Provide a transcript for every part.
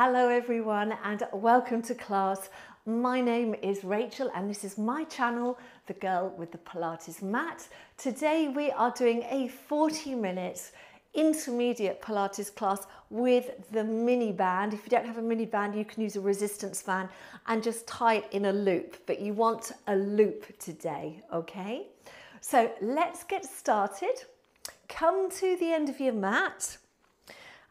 Hello everyone and welcome to class. My name is Rachel and this is my channel, The Girl with the Pilates Mat. Today we are doing a 40-minute intermediate Pilates class with the mini band. If you don't have a mini band, you can use a resistance band and just tie it in a loop, but you want a loop today, okay? So let's get started. Come to the end of your mat.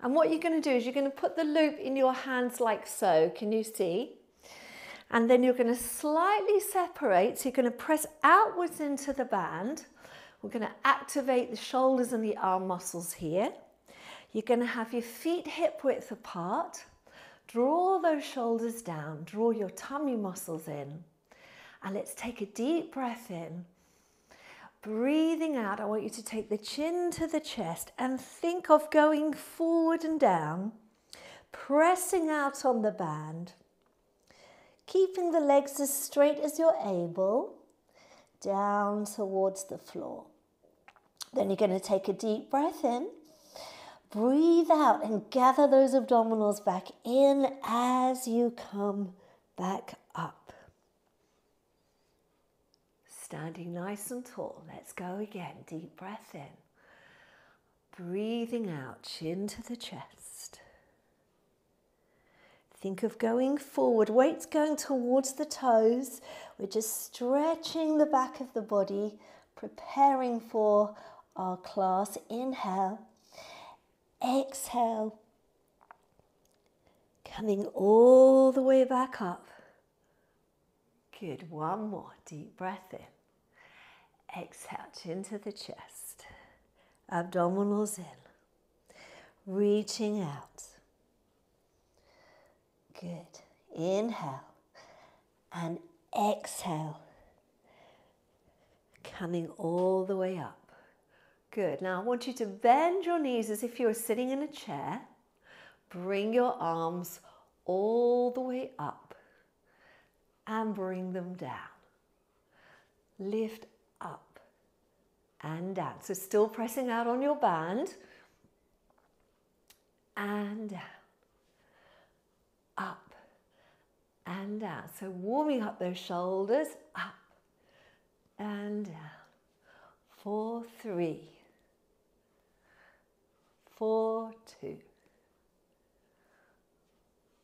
And what you're going to do is you're going to put the loop in your hands like so. Can you see? And then you're going to slightly separate. So you're going to press outwards into the band. We're going to activate the shoulders and the arm muscles here. You're going to have your feet hip width apart. Draw those shoulders down. Draw your tummy muscles in. And let's take a deep breath in. Breathing out, I want you to take the chin to the chest and think of going forward and down, pressing out on the band, keeping the legs as straight as you're able, down towards the floor. Then you're going to take a deep breath in, breathe out and gather those abdominals back in as you come back up. Standing nice and tall. Let's go again. Deep breath in. Breathing out, chin to the chest. Think of going forward. Weight's going towards the toes. We're just stretching the back of the body, preparing for our class. Inhale. Exhale. Coming all the way back up. Good. One more. Deep breath in. Exhale, chin to the chest, abdominals in, reaching out. Good. Inhale and exhale, coming all the way up. Good. Now I want you to bend your knees as if you were sitting in a chair. Bring your arms all the way up and bring them down. Lift up and down. So still pressing out on your band and down, up and down. So warming up those shoulders, up and down. 4, 3, 4, 2,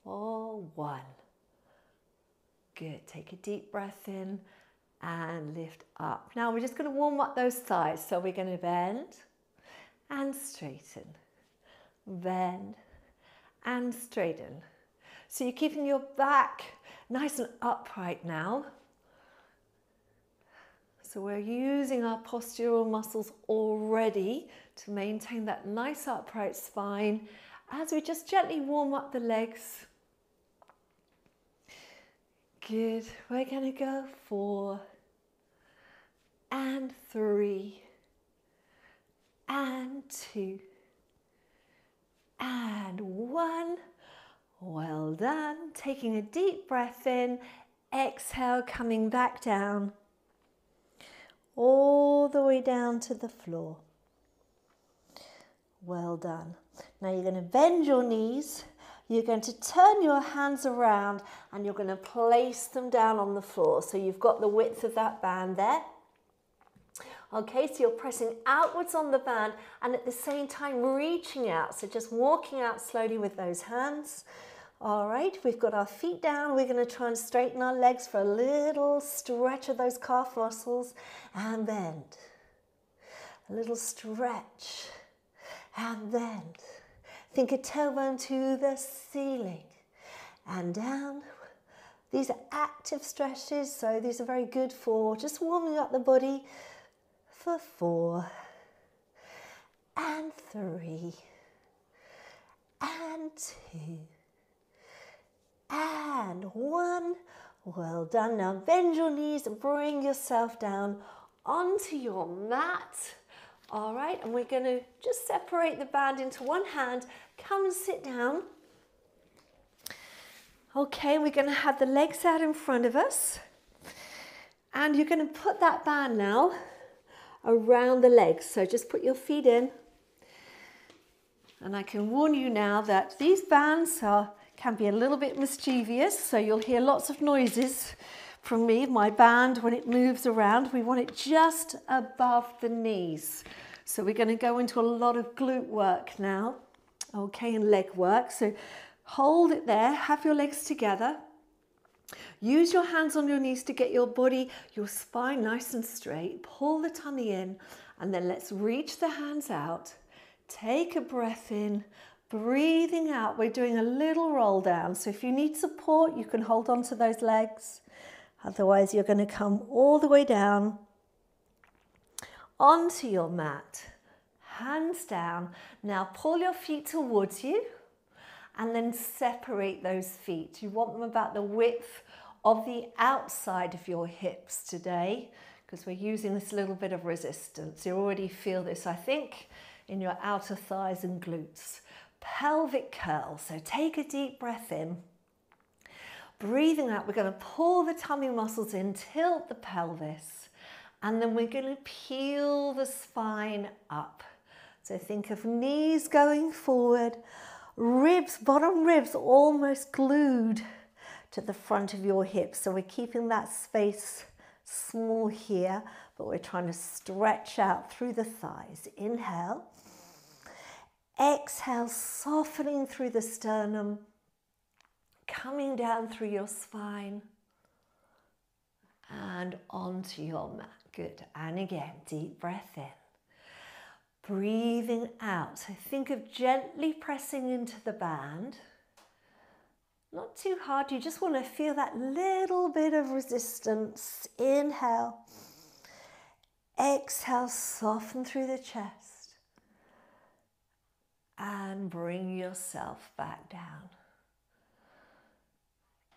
4, 1. Good. Take a deep breath in and lift up. Now we're just going to warm up those thighs. So we're going to bend and straighten, bend and straighten. So you're keeping your back nice and upright now. So we're using our postural muscles already to maintain that nice upright spine as we just gently warm up the legs. Good. We're going to go 4 and 3 and 2 and 1. Well done. Taking a deep breath in, exhale, coming back down, all the way down to the floor. Well done. Now you're going to bend your knees. You're going to turn your hands around and you're going to place them down on the floor. So you've got the width of that band there. Okay, so you're pressing outwards on the band and at the same time reaching out. So just walking out slowly with those hands. All right, we've got our feet down. We're going to try and straighten our legs for a little stretch of those calf muscles and bend. A little stretch and bend. Think a tailbone to the ceiling and down. These are active stretches, so these are very good for just warming up the body for 4 and 3 and 2 and 1. Well done. Now bend your knees and bring yourself down onto your mat. All right, and we're going to just separate the band into one hand. Come and sit down. Okay, we're going to have the legs out in front of us. And you're going to put that band now around the legs. So just put your feet in. And I can warn you now that these bands can be a little bit mischievous, so you'll hear lots of noises from me, my band, when it moves around. We want it just above the knees. So we're going to go into a lot of glute work now, okay, and leg work. So hold it there, have your legs together. Use your hands on your knees to get your body, your spine nice and straight. Pull the tummy in, and then let's reach the hands out. Take a breath in. Breathing out, we're doing a little roll down. So if you need support, you can hold on to those legs. Otherwise, you're going to come all the way down onto your mat. Hands down. Now pull your feet towards you and then separate those feet. You want them about the width of the outside of your hips today, because we're using this little bit of resistance. You already feel this, I think, in your outer thighs and glutes. Pelvic curl, so take a deep breath in. Breathing out, we're going to pull the tummy muscles in, tilt the pelvis, and then we're going to peel the spine up. So think of knees going forward, ribs, bottom ribs almost glued to the front of your hips. So we're keeping that space small here, but we're trying to stretch out through the thighs. Inhale. Exhale, softening through the sternum, coming down through your spine and onto your mat. Good. And again, deep breath in. Breathing out. So think of gently pressing into the band. Not too hard. You just want to feel that little bit of resistance. Inhale. Exhale, soften through the chest. And bring yourself back down.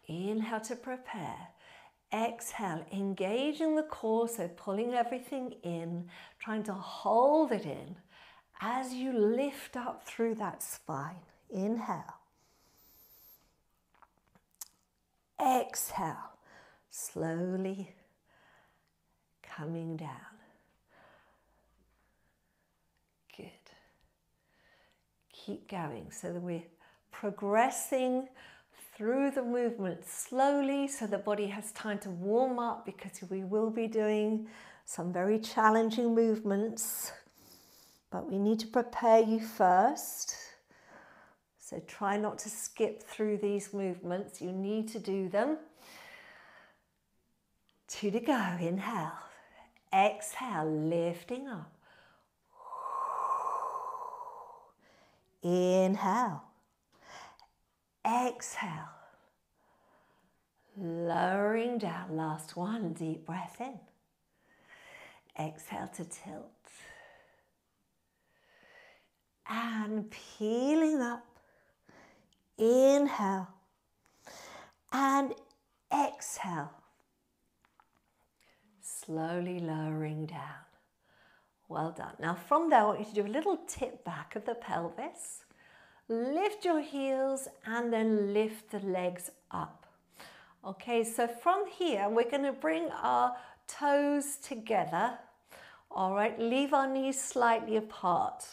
Inhale to prepare. Exhale, engaging the core, so pulling everything in, trying to hold it in as you lift up through that spine. Inhale. Exhale, slowly coming down. Good. Keep going so that we're progressing through the movement slowly so the body has time to warm up, because we will be doing some very challenging movements, but we need to prepare you first. So try not to skip through these movements. You need to do them. 2 to go. Inhale. Exhale, lifting up. Inhale. Exhale. Lowering down. Last one. Deep breath in. Exhale to tilt. And peeling up. Inhale. And exhale. Slowly lowering down. Well done. Now from there, I want you to do a little tip back of the pelvis. Lift your heels and then lift the legs up. Okay, so from here, we're going to bring our toes together. All right, leave our knees slightly apart.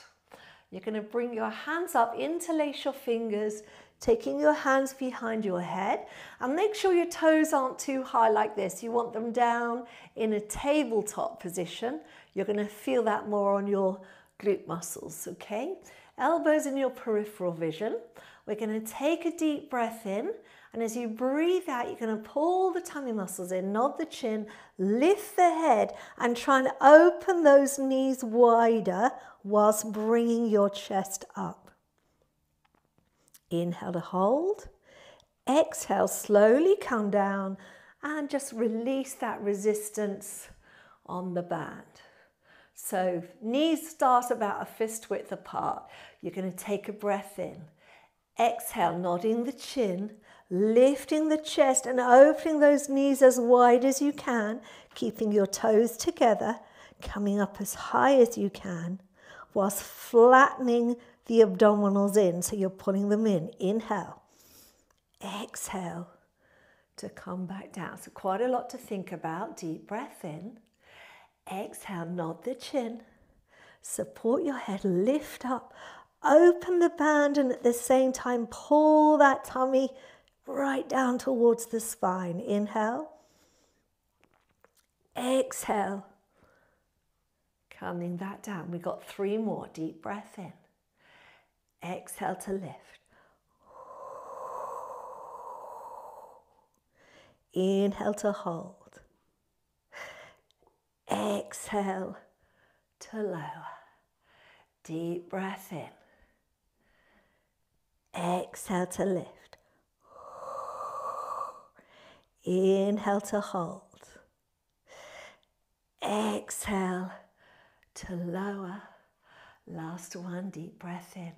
You're going to bring your hands up, interlace your fingers, taking your hands behind your head, and make sure your toes aren't too high like this. You want them down in a tabletop position. You're going to feel that more on your glute muscles, okay? Elbows in your peripheral vision. We're going to take a deep breath in, and as you breathe out, you're going to pull the tummy muscles in, nod the chin, lift the head, and try and open those knees wider whilst bringing your chest up. Inhale to hold. Exhale, slowly come down and just release that resistance on the band. So knees start about a fist width apart. You're going to take a breath in. Exhale, nodding the chin, lifting the chest and opening those knees as wide as you can, keeping your toes together, coming up as high as you can, whilst flattening the abdominals in, so you're pulling them in. Inhale. Exhale to come back down. So quite a lot to think about. Deep breath in. Exhale, nod the chin. Support your head, lift up, open the band and at the same time pull that tummy right down towards the spine. Inhale. Exhale. Coming that down. We've got 3 more. Deep breath in. Exhale to lift. Inhale to hold. Exhale to lower. Deep breath in. Exhale to lift. Inhale to hold. Exhale to lower. Last one, deep breath in.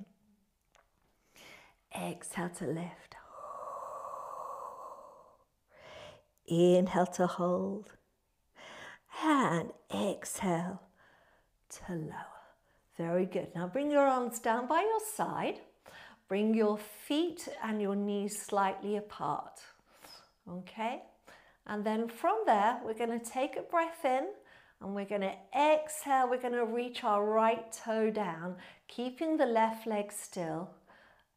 Exhale to lift. Inhale to hold. And exhale to lower. Very good. Now bring your arms down by your side. Bring your feet and your knees slightly apart. Okay? And then from there, we're going to take a breath in and we're going to exhale. We're going to reach our right toe down, keeping the left leg still.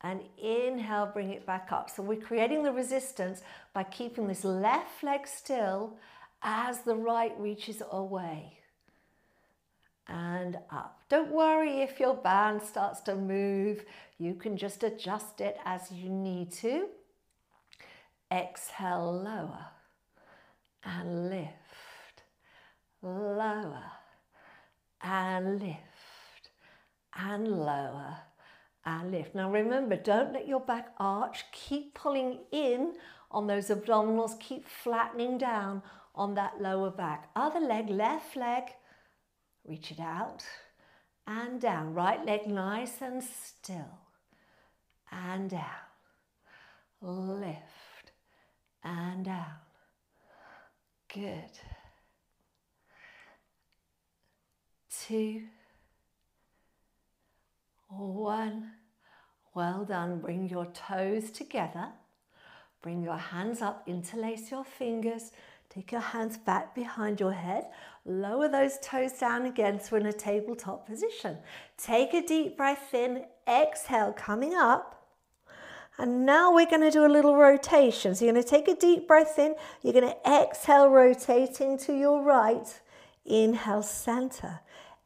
And inhale, bring it back up. So we're creating the resistance by keeping this left leg still as the right reaches away. And up. Don't worry if your band starts to move. You can just adjust it as you need to. Exhale, lower. And lift. Lower. And lift. And lower. And lift. Now remember, don't let your back arch. Keep pulling in on those abdominals. Keep flattening down on that lower back. Other leg, left leg. Reach it out and down. Right leg nice and still. And down. Lift and down. Good. 2, 1. Well done. Bring your toes together. Bring your hands up. Interlace your fingers. Take your hands back behind your head. Lower those toes down again so we're in a tabletop position. Take a deep breath in. Exhale, coming up. And now we're going to do a little rotation. So you're going to take a deep breath in. You're going to exhale, rotating to your right. Inhale, center.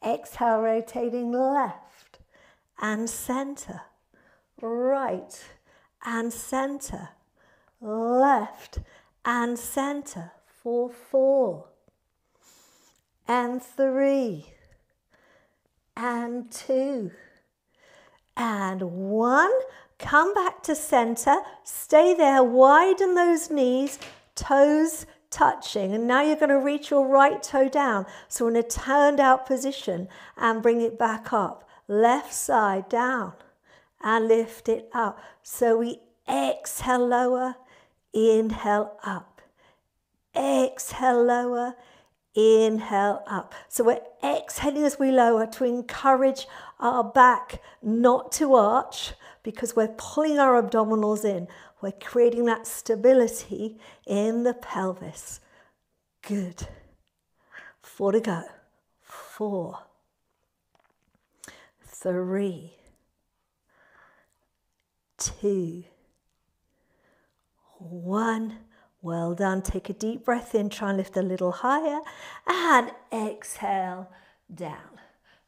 Exhale, rotating left and center. Right and center. Left and center. 4, 4. And 3. And 2. And 1. Come back to center. Stay there. Widen those knees. Toes touching. And now you're going to reach your right toe down. So in a turned out position and bring it back up. Left side down. And lift it up. So we exhale lower. Inhale up. Exhale, lower, inhale, up. So we're exhaling as we lower to encourage our back not to arch because we're pulling our abdominals in. We're creating that stability in the pelvis. Good. 4 to go. 4, 3, 2, 1. Well done. Take a deep breath in. Try and lift a little higher. And exhale down.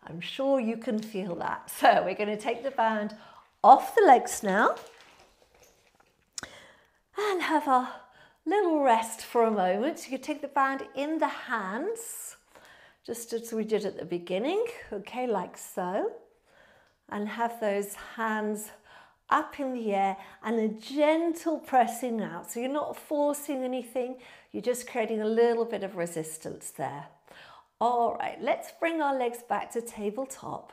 I'm sure you can feel that. So we're going to take the band off the legs now. And have a little rest for a moment. So you can take the band in the hands. Just as we did at the beginning. Okay, like so. And have those hands up in the air and a gentle pressing out. So you're not forcing anything, you're just creating a little bit of resistance there. All right, let's bring our legs back to tabletop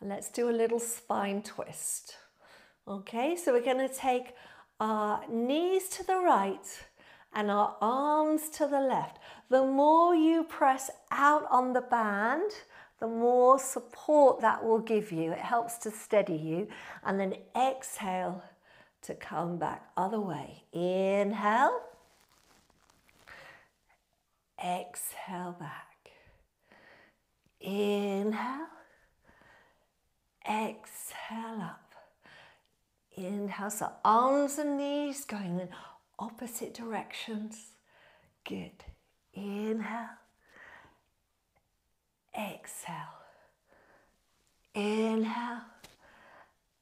and let's do a little spine twist. Okay, so we're going to take our knees to the right and our arms to the left. The more you press out on the band, the more support that will give you. It helps to steady you. And then exhale to come back other way. Inhale. Exhale back. Inhale. exhale up. Inhale, so arms and knees going in opposite directions. Good. Inhale, exhale. Inhale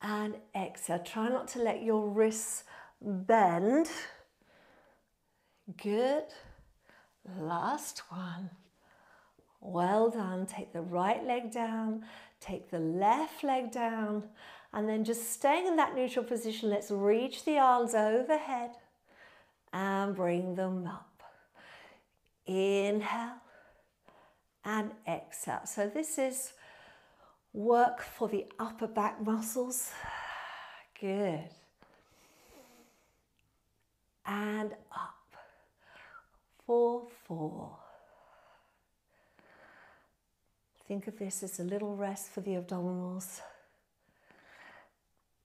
and exhale. Try not to let your wrists bend. Good. Last one. Well done. Take the right leg down, take the left leg down, and then just staying in that neutral position, let's reach the arms overhead and bring them up. Inhale and exhale. So this is work for the upper back muscles. Good. And up. 4, 4. Think of this as a little rest for the abdominals.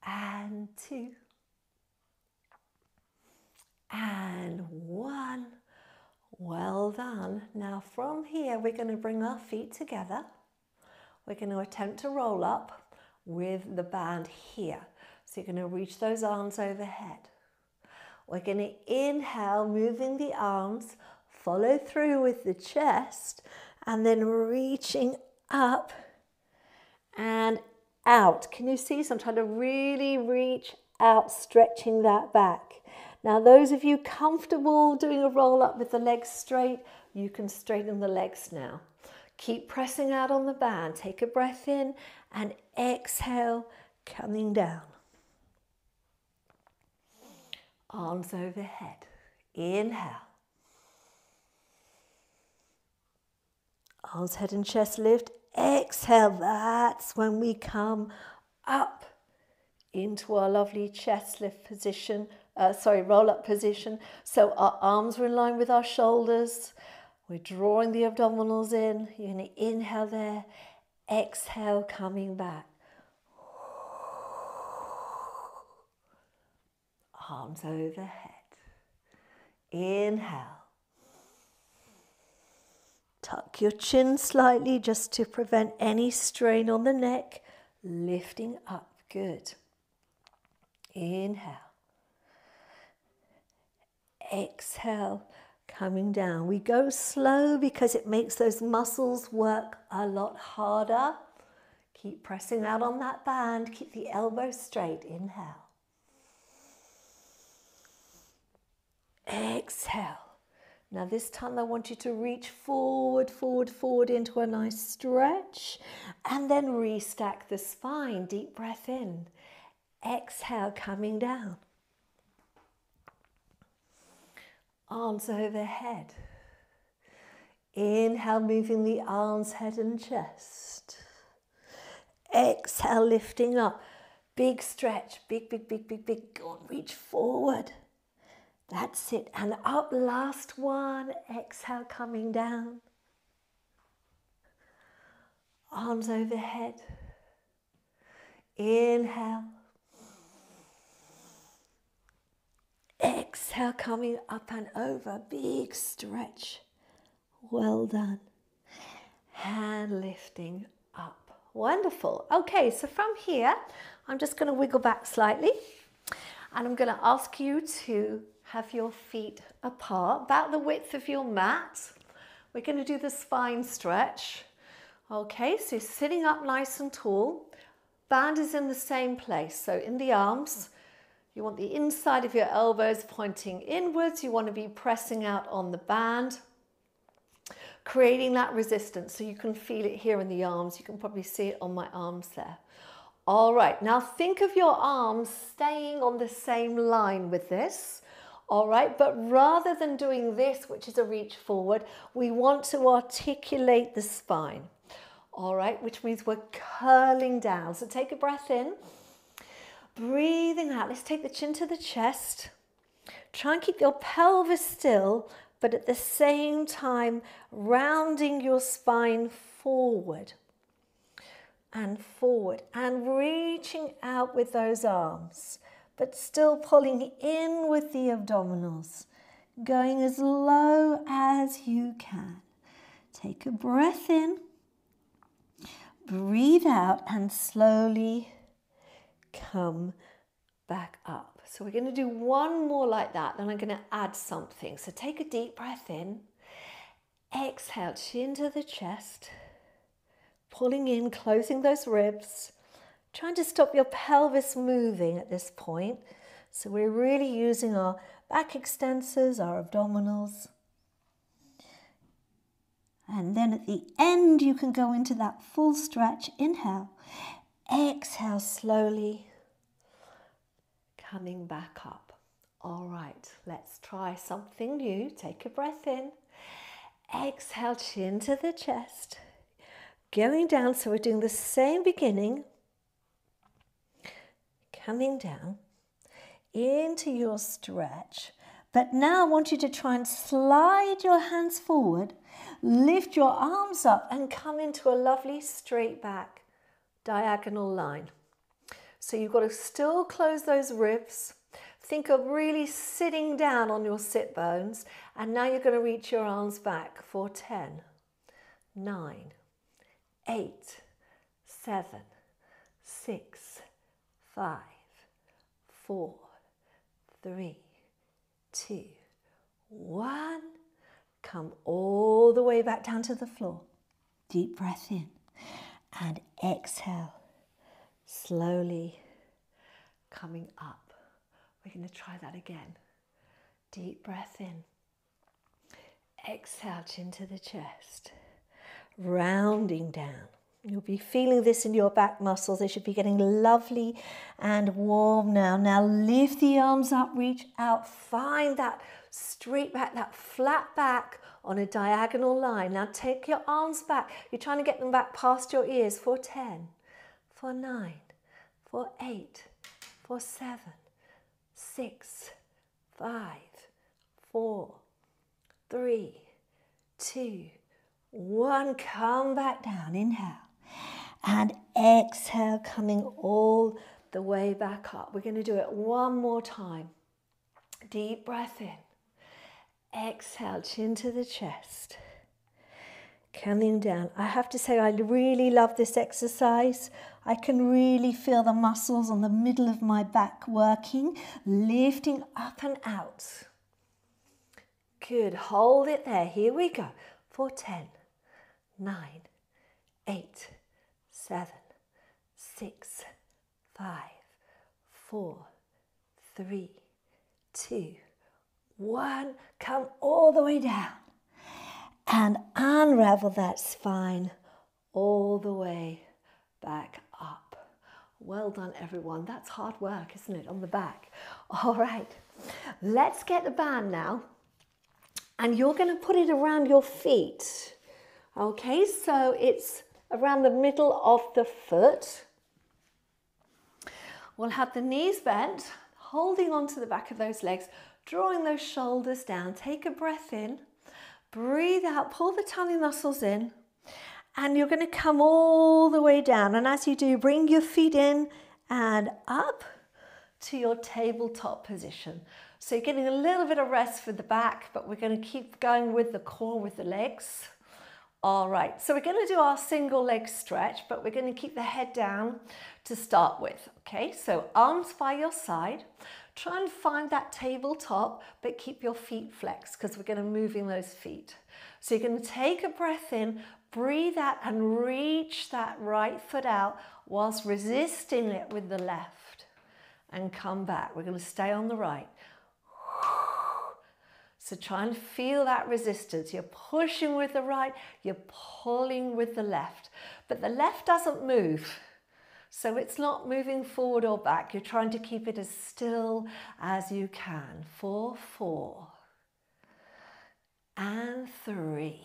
And 2. And 1. Well done. Now from here, we're going to bring our feet together. We're going to attempt to roll up with the band here. So you're going to reach those arms overhead. We're going to inhale, moving the arms, follow through with the chest, and then reaching up and out. Can you see? So I'm trying to really reach out, stretching that back. Now, those of you comfortable doing a roll up with the legs straight, you can straighten the legs now. Keep pressing out on the band. Take a breath in and exhale, coming down. Arms overhead. Inhale. Arms, head and chest lift. Exhale. That's when we come up into our lovely chest lift position. Roll up position. So our arms are in line with our shoulders. We're drawing the abdominals in. You're going to inhale there. Exhale, coming back. Arms overhead. Inhale. Tuck your chin slightly just to prevent any strain on the neck. Lifting up. Good. Inhale. Exhale, coming down. We go slow because it makes those muscles work a lot harder. Keep pressing out on that band. Keep the elbows straight. Inhale. Exhale. Now this time I want you to reach forward, forward, forward into a nice stretch and then restack the spine. Deep breath in. Exhale, coming down. Arms overhead. Inhale, moving the arms, head and chest. Exhale, lifting up. Big stretch, big, big, big, big, big. Go on, reach forward. That's it. And up, last one. Exhale, coming down. Arms overhead. Inhale. Exhale, coming up and over. Big stretch. Well done. And lifting up. Wonderful. Okay, so from here, I'm just going to wiggle back slightly. And I'm going to ask you to have your feet apart, about the width of your mat. We're going to do the spine stretch. Okay, so you're sitting up nice and tall. Band is in the same place. So in the arms, you want the inside of your elbows pointing inwards. You want to be pressing out on the band, creating that resistance. So you can feel it here in the arms. You can probably see it on my arms there. All right, now think of your arms staying on the same line with this. All right, but rather than doing this, which is a reach forward, we want to articulate the spine. All right, which means we're curling down. So take a breath in. Breathing out, let's take the chin to the chest. Try and keep your pelvis still, but at the same time, rounding your spine forward and forward and reaching out with those arms, but still pulling in with the abdominals, going as low as you can. Take a breath in. breathe out and slowly come back up. So we're going to do one more like that, then I'm going to add something. So take a deep breath in, exhale, chin to the chest, pulling in, closing those ribs, trying to stop your pelvis moving at this point. So we're really using our back extensors, our abdominals. And then at the end, you can go into that full stretch. Inhale, exhale slowly, coming back up. All right, let's try something new. Take a breath in, exhale, chin to the chest, going down. So we're doing the same beginning, coming down into your stretch. But now I want you to try and slide your hands forward, lift your arms up and come into a lovely straight back diagonal line. So you've got to still close those ribs. Think of really sitting down on your sit bones. And now you're going to reach your arms back for 10, 9, 8, 7, 6, 5, 4, 3, 2, 1. Come all the way back down to the floor. Deep breath in and exhale. Slowly coming up. We're going to try that again. Deep breath in. Exhale, chin to the chest. Rounding down. You'll be feeling this in your back muscles. They should be getting lovely and warm now. Now lift the arms up, reach out, find that straight back, that flat back on a diagonal line. Now take your arms back. You're trying to get them back past your ears for 10, for 9, for 8, for 7, 6, 5, 4, 3, 2, 1. Come back down. Inhale. And exhale, coming all the way back up. We're going to do it one more time. Deep breath in. Exhale, chin to the chest. Coming down. I have to say, I really love this exercise. I can really feel the muscles on the middle of my back working, lifting up and out. Good. Hold it there. Here we go. For 10, 9, 8, 7, 6, 5, 4, 3, 2, 1. Come all the way down and unravel that spine all the way back up. Well done, everyone. That's hard work, isn't it, on the back? All right, let's get the band now. And you're going to put it around your feet. Okay, so it's around the middle of the foot. We'll have the knees bent, holding onto the back of those legs, drawing those shoulders down. Take a breath in, breathe out, pull the tummy muscles in, and you're going to come all the way down. And as you do, bring your feet in and up to your tabletop position. So you're getting a little bit of rest for the back, but we're going to keep going with the core, with the legs. All right, so we're going to do our single leg stretch, but we're going to keep the head down to start with. Okay, so arms by your side. Try and find that tabletop, but keep your feet flexed because we're going to move in those feet. So you're going to take a breath in, breathe out and reach that right foot out whilst resisting it with the left and come back. We're going to stay on the right. So try and feel that resistance. You're pushing with the right, you're pulling with the left, but the left doesn't move. So it's not moving forward or back. You're trying to keep it as still as you can. For 4 and 3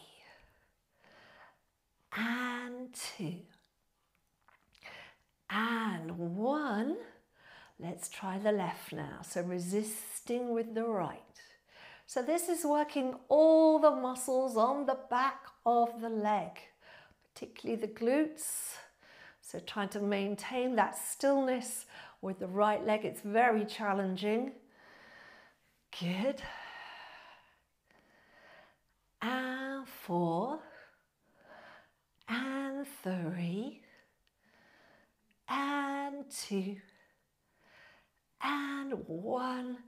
and 2 and 1. Let's try the left now. So resisting with the right. So this is working all the muscles on the back of the leg, particularly the glutes. So trying to maintain that stillness with the right leg. It's very challenging. Good. And 4 and 3 2, and 1.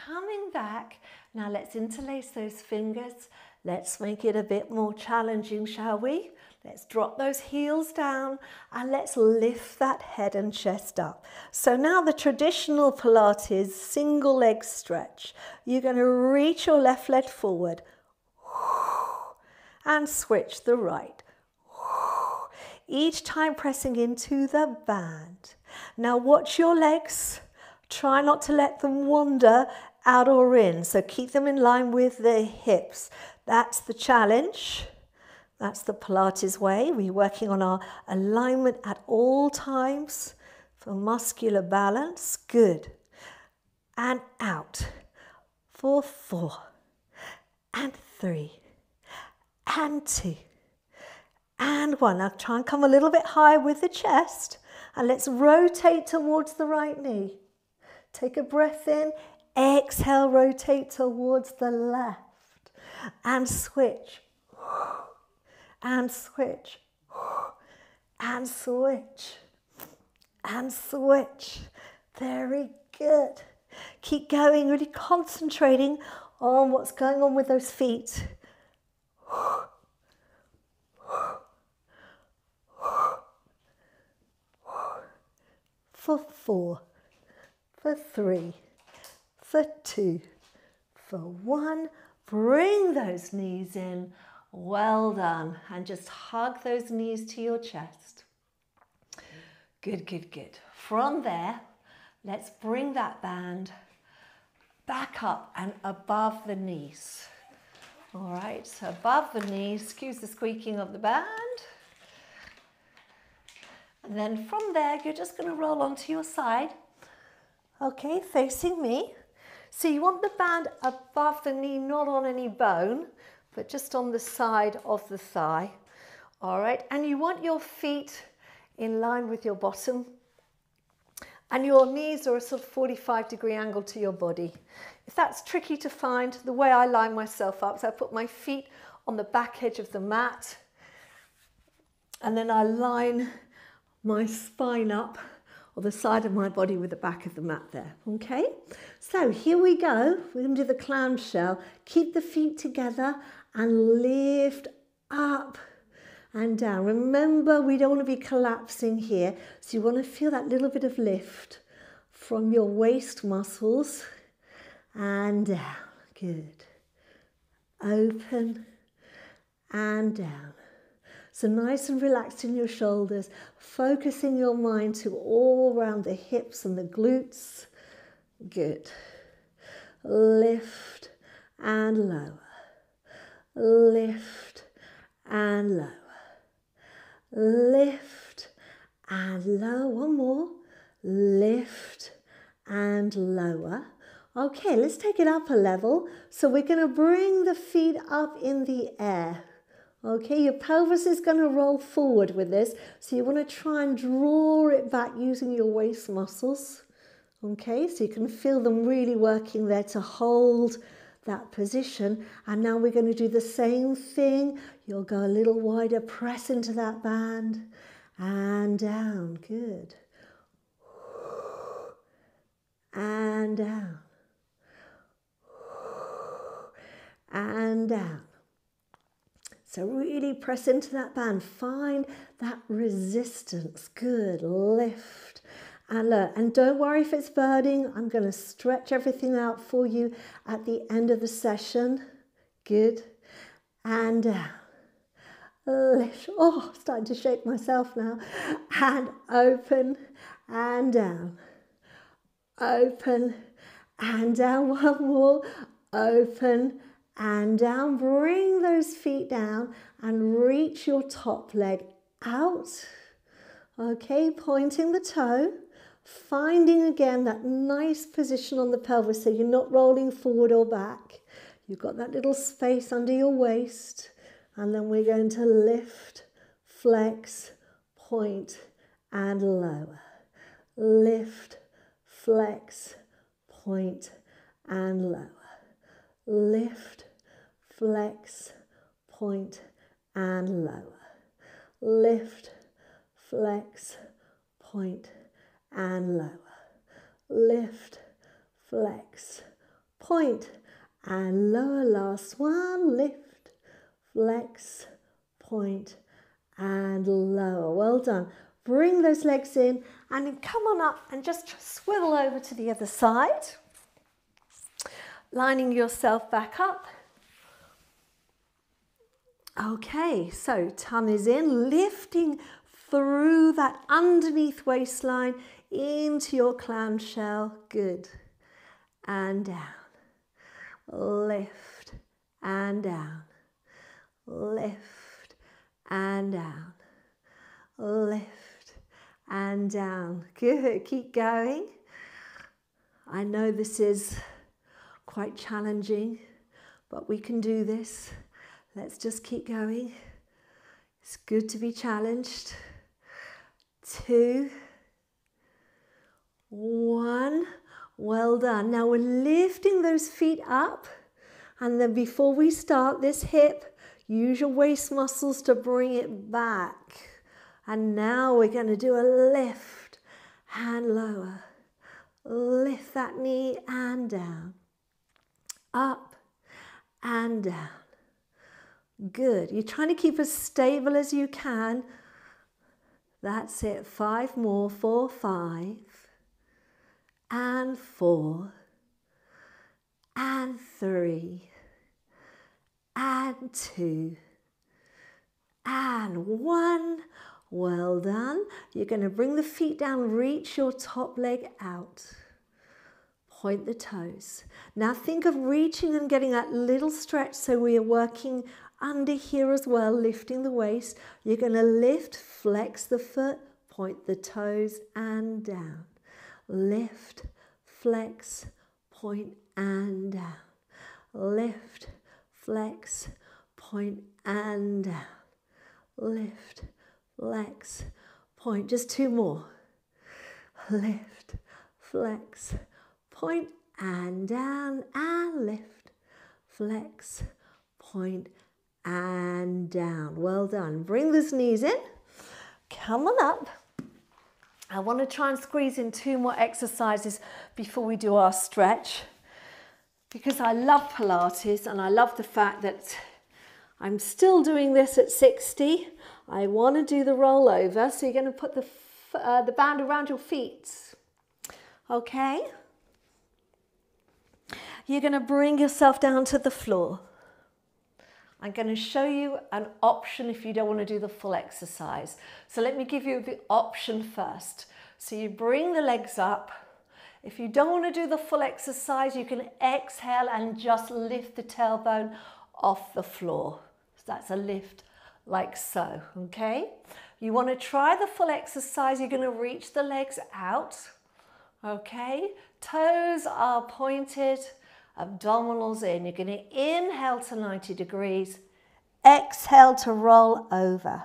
Coming back. Now let's interlace those fingers. Let's make it a bit more challenging, shall we? Let's drop those heels down and let's lift that head and chest up. So now the traditional Pilates single leg stretch. You're going to reach your left leg forward and switch the right. Each time pressing into the band. Now watch your legs. Try not to let them wander out or in. So keep them in line with the hips. That's the challenge. That's the Pilates way. We're working on our alignment at all times for muscular balance. Good. And out for 4 and 3 and 2 and 1. Now try and come a little bit higher with the chest and let's rotate towards the right knee. Take a breath in, exhale, rotate towards the left and switch. And switch, and switch, and switch. Very good. Keep going, really concentrating on what's going on with those feet. For 4, for 3, for 2, for 1. Bring those knees in. Well done. And just hug those knees to your chest. Good, good, good. From there, let's bring that band back up and above the knees. All right, so above the knees, excuse the squeaking of the band. And then from there, you're just going to roll onto your side. Okay, facing me. So you want the band above the knee, not on any bone, but just on the side of the thigh. All right, and you want your feet in line with your bottom. And your knees are a sort of 45-degree angle to your body. If that's tricky to find, the way I line myself up, so I put my feet on the back edge of the mat, and then I line my spine up, or the side of my body with the back of the mat there, okay? So here we go, we're going to do the clamshell. Keep the feet together and lift up and down. Remember, we don't want to be collapsing here, so you want to feel that little bit of lift from your waist muscles and down. Good. Open and down. So nice and relaxed in your shoulders, focusing your mind to all around the hips and the glutes. Good. Lift and lower. Lift and lower. Lift and lower. One more. Lift and lower. Okay, let's take it up a level. So we're going to bring the feet up in the air. Okay, your pelvis is going to roll forward with this. So you want to try and draw it back using your waist muscles. Okay, so you can feel them really working there to hold that position. And now we're going to do the same thing. You'll go a little wider, press into that band and down. Good. And down. And down. So really press into that band. Find that resistance. Good. Lift and lower. And don't worry if it's burning. I'm going to stretch everything out for you at the end of the session. Good. And down. Lift. Oh, I'm starting to shake myself now. And open and down. Open and down. One more. Open and down. Bring those feet down and reach your top leg out. Okay, pointing the toe. Finding again that nice position on the pelvis so you're not rolling forward or back. You've got that little space under your waist. And then we're going to lift, flex, point and lower. Lift, flex, point and lower. Lift, flex, point and lower. Lift, flex, point and lower. Lift, flex, point, and lower. Last one. Lift, flex, point, and lower. Well done. Bring those legs in and then come on up and just swivel over to the other side. Lining yourself back up. Okay, so tummies in, lifting through that underneath waistline into your clamshell. Good. And down. Lift and down. Lift and down. Lift and down. Good. Keep going. I know this is quite challenging, but we can do this. Let's just keep going. It's good to be challenged. 2, 1. Well done. Now we're lifting those feet up, and then before we start this hip, use your waist muscles to bring it back. And now we're going to do a lift and lower. Lift that knee and down. Up and down. Good. You're trying to keep as stable as you can. That's it. 5 more. 4, 5. And 4. And 3. And 2. And 1. Well done. You're going to bring the feet down. Reach your top leg out. Point the toes. Now think of reaching and getting that little stretch, so we are working under here as well, lifting the waist. You're going to lift, flex the foot, point the toes and down. Lift, flex, point and down. Lift, flex, point and down. Lift, flex, point. Just 2 more. Lift, flex, point and down, and lift, flex, point and down. Well done. Bring those knees in. Come on up. I want to try and squeeze in 2 more exercises before we do our stretch, because I love Pilates and I love the fact that I'm still doing this at 60. I want to do the rollover, so you're going to put the band around your feet. Okay? You're going to bring yourself down to the floor. I'm going to show you an option if you don't want to do the full exercise. So let me give you the option first. So you bring the legs up. If you don't want to do the full exercise, you can exhale and just lift the tailbone off the floor. So that's a lift like so, okay? You want to try the full exercise, you're going to reach the legs out, okay? Toes are pointed, abdominals in. You're going to inhale to 90 degrees, exhale to roll over.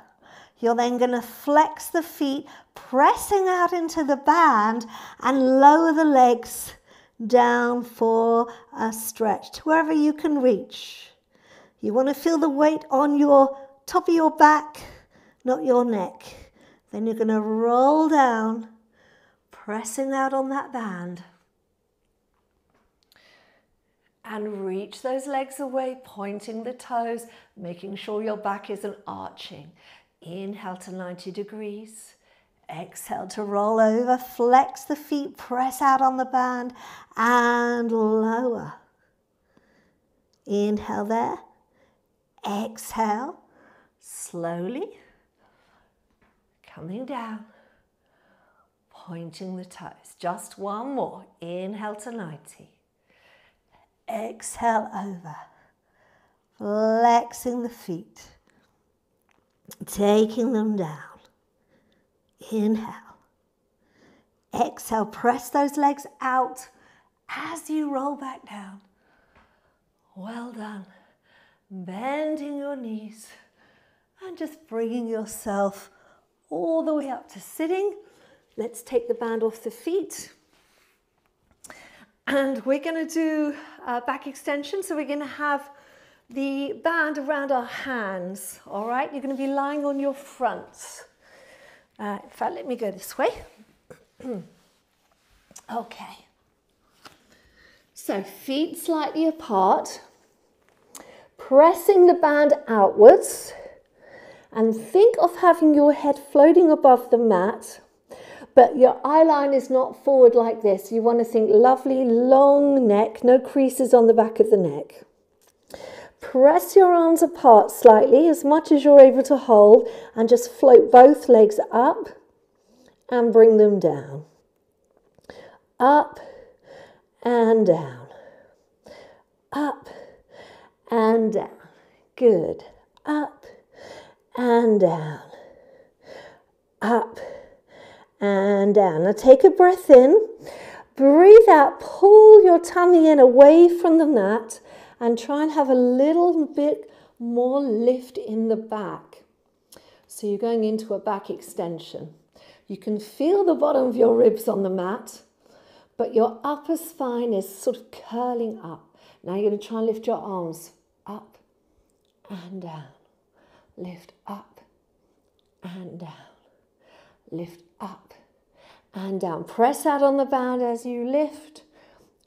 You're then going to flex the feet, pressing out into the band, and lower the legs down for a stretch to wherever you can reach. You want to feel the weight on your top of your back, not your neck. Then you're going to roll down, pressing out on that band. And reach those legs away, pointing the toes, making sure your back isn't arching. Inhale to 90 degrees. Exhale to roll over, flex the feet, press out on the band, and lower. Inhale there. Exhale, slowly, coming down, pointing the toes. Just 1 more. Inhale to 90. Exhale over, flexing the feet, taking them down. Inhale. Exhale, press those legs out as you roll back down. Well done. Bending your knees and just bringing yourself all the way up to sitting. Let's take the band off the feet. And we're going to do back extension. So we're going to have the band around our hands. All right, you're going to be lying on your front. In fact, let me go this way. Okay. So feet slightly apart, pressing the band outwards, and think of having your head floating above the mat, but your eye line is not forward like this. You want to think lovely long neck, no creases on the back of the neck. Press your arms apart slightly, as much as you're able to hold, and just float both legs up and bring them down. Up and down. Up and down. Good. Up and down. Up and down. Now take a breath in. Breathe out. Pull your tummy in away from the mat and try and have a little bit more lift in the back. So you're going into a back extension. You can feel the bottom of your ribs on the mat, but your upper spine is sort of curling up. Now you're going to try and lift your arms up and down. Lift up and down. Lift up and down. Press out on the band as you lift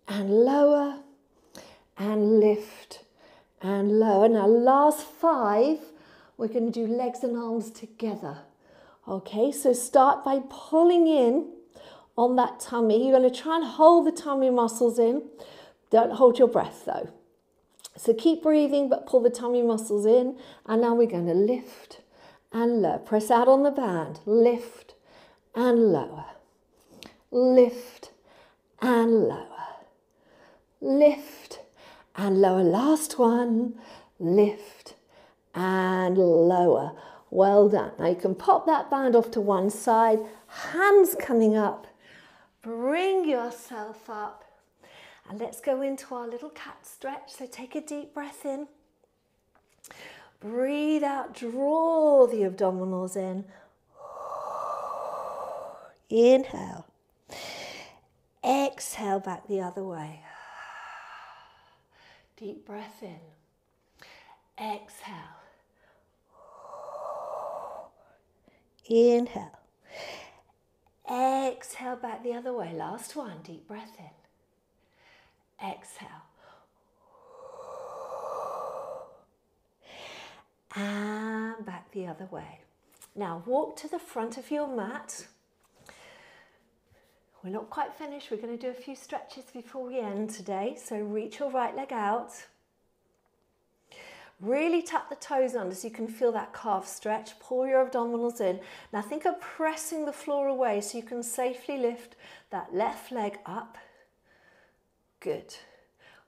and lower and lift and lower. Now last 5, we're going to do legs and arms together. Okay, so start by pulling in on that tummy. You're going to try and hold the tummy muscles in. Don't hold your breath though. So keep breathing, but pull the tummy muscles in. And now we're going to lift and lower. Press out on the band. Lift and lower. Lift and lower. Lift and lower. Last one. Lift and lower. Well done. Now you can pop that band off to one side. Hands coming up. Bring yourself up. And let's go into our little cat stretch. So take a deep breath in. Breathe out. Draw the abdominals in. Inhale. Exhale back the other way. Deep breath in. Exhale. Inhale. Exhale back the other way. Last one. Deep breath in. Exhale. And back the other way. Now walk to the front of your mat. We're not quite finished. We're going to do a few stretches before we end today. So reach your right leg out. Really tuck the toes under so you can feel that calf stretch. Pull your abdominals in. Now think of pressing the floor away so you can safely lift that left leg up. Good.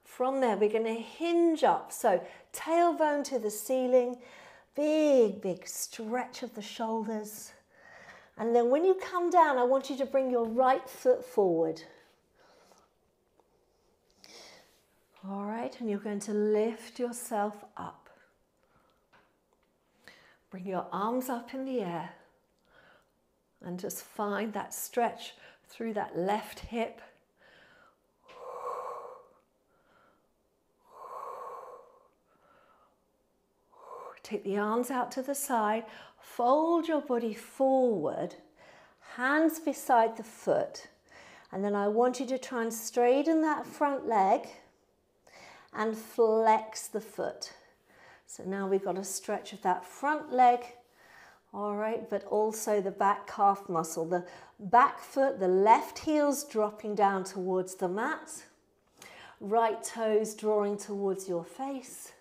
From there, we're going to hinge up. So tailbone to the ceiling. Big, big stretch of the shoulders. And then when you come down, I want you to bring your right foot forward. All right, and you're going to lift yourself up. Bring your arms up in the air and just find that stretch through that left hip. Take the arms out to the side, fold your body forward, hands beside the foot, and then I want you to try and straighten that front leg and flex the foot. So now we've got a stretch of that front leg, all right, but also the back calf muscle. The back foot, the left heel's dropping down towards the mat, right toes drawing towards your face.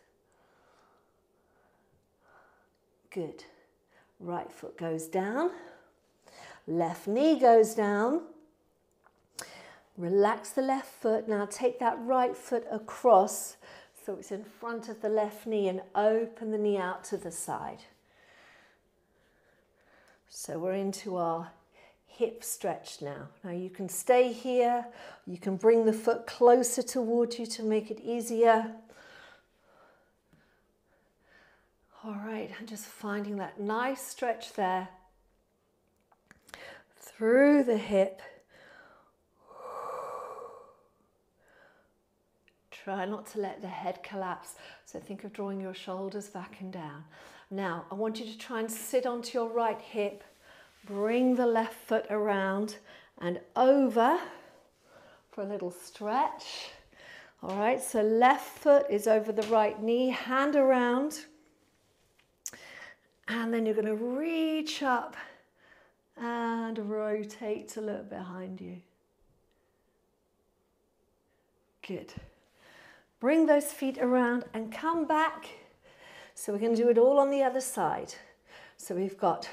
Good. Right foot goes down, left knee goes down. Relax the left foot. Now take that right foot across so it's in front of the left knee and open the knee out to the side. So we're into our hip stretch now. Now you can stay here. You can bring the foot closer towards you to make it easier. All right, and just finding that nice stretch there through the hip. Try not to let the head collapse. So think of drawing your shoulders back and down. Now, I want you to try and sit onto your right hip. Bring the left foot around and over. for a little stretch. All right, so left foot is over the right knee, hand around. And then you're going to reach up and rotate a little behind you. Good. Bring those feet around and come back. So we're going to do it all on the other side. So we've got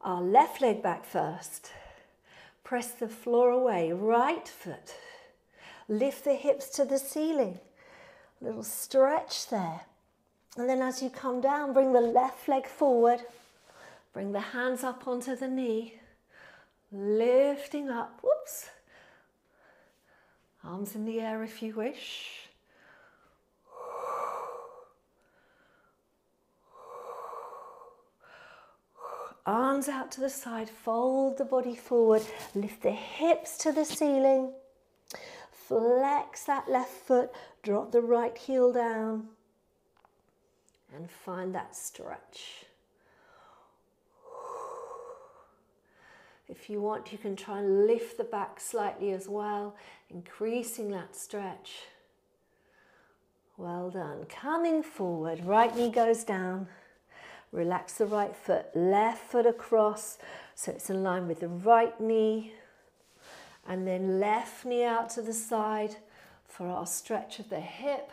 our left leg back first. Press the floor away, right foot. Lift the hips to the ceiling. A little stretch there. And then as you come down, bring the left leg forward. Bring the hands up onto the knee. Lifting up, whoops. Arms in the air if you wish. Arms out to the side, fold the body forward, lift the hips to the ceiling, flex that left foot, drop the right heel down, and find that stretch. If you want, you can try and lift the back slightly as well, increasing that stretch. Well done. Coming forward, right knee goes down. Relax the right foot, left foot across, so it's in line with the right knee. And then left knee out to the side for our stretch of the hip.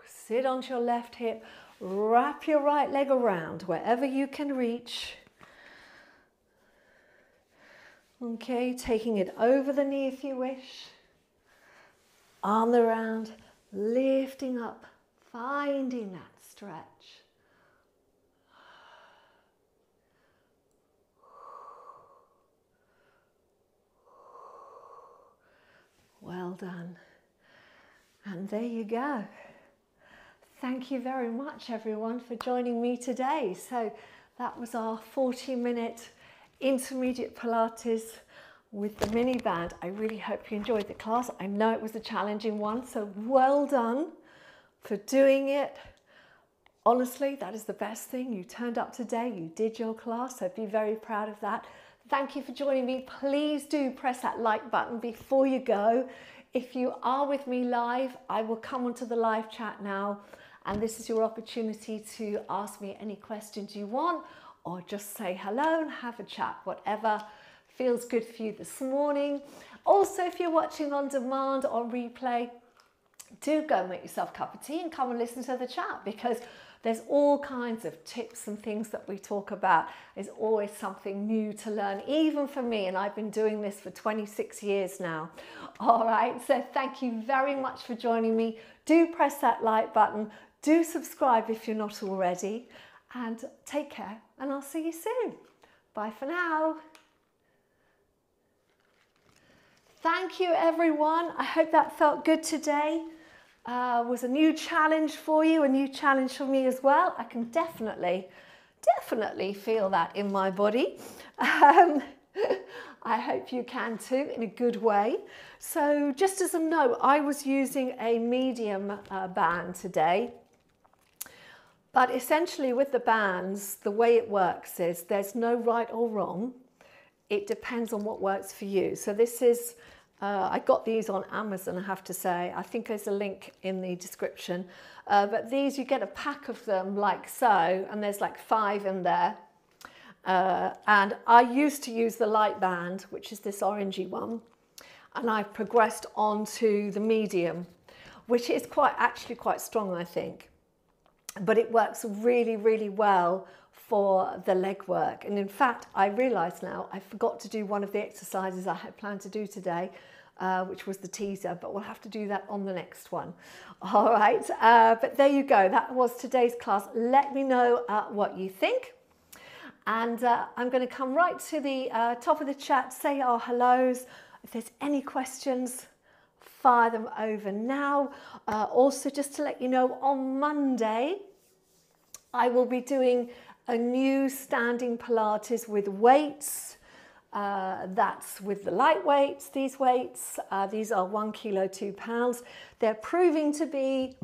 Sit onto your left hip, wrap your right leg around wherever you can reach. Okay, taking it over the knee if you wish. Arm around, lifting up, finding that stretch. Well done. And there you go. Thank you very much, everyone, for joining me today. So that was our 40-minute Intermediate Pilates with the mini band. I really hope you enjoyed the class. I know it was a challenging one, so well done for doing it. Honestly, that is the best thing. You turned up today, you did your class, so be very proud of that. Thank you for joining me. Please do press that like button before you go. If you are with me live, I will come onto the live chat now, and this is your opportunity to ask me any questions you want, or just say hello and have a chat, whatever feels good for you this morning. Also, if you're watching on demand or replay, do go make yourself a cup of tea and come and listen to the chat, because there's all kinds of tips and things that we talk about. There's always something new to learn, even for me, and I've been doing this for 26 years now. All right, so thank you very much for joining me. Do press that like button. Do subscribe if you're not already. And take care, and I'll see you soon. Bye for now. Thank you, everyone. I hope that felt good today. Was a new challenge for you, a new challenge for me as well. I can definitely feel that in my body. I hope you can too, in a good way. So just as a note, I was using a medium band today. But essentially with the bands, the way it works is there's no right or wrong. It depends on what works for you. So this is, I got these on Amazon, I have to say. I think there's a link in the description. But these, you get a pack of them like so, and there's like 5 in there. And I used to use the light band, which is this orangey one. And I've progressed on to the medium, which is actually quite strong, I think. But it works really, really well for the leg work. And in fact, I realise now I forgot to do one of the exercises I had planned to do today, which was the teaser, but we'll have to do that on the next one. All right, but there you go. That was today's class. Let me know what you think. And I'm going to come right to the top of the chat, say our hellos. If there's any questions, fire them over now. Also, just to let you know, on Monday, I will be doing a new standing Pilates with weights. That's with the light weights, these weights. These are 1 kilo, 2 pounds. They're proving to be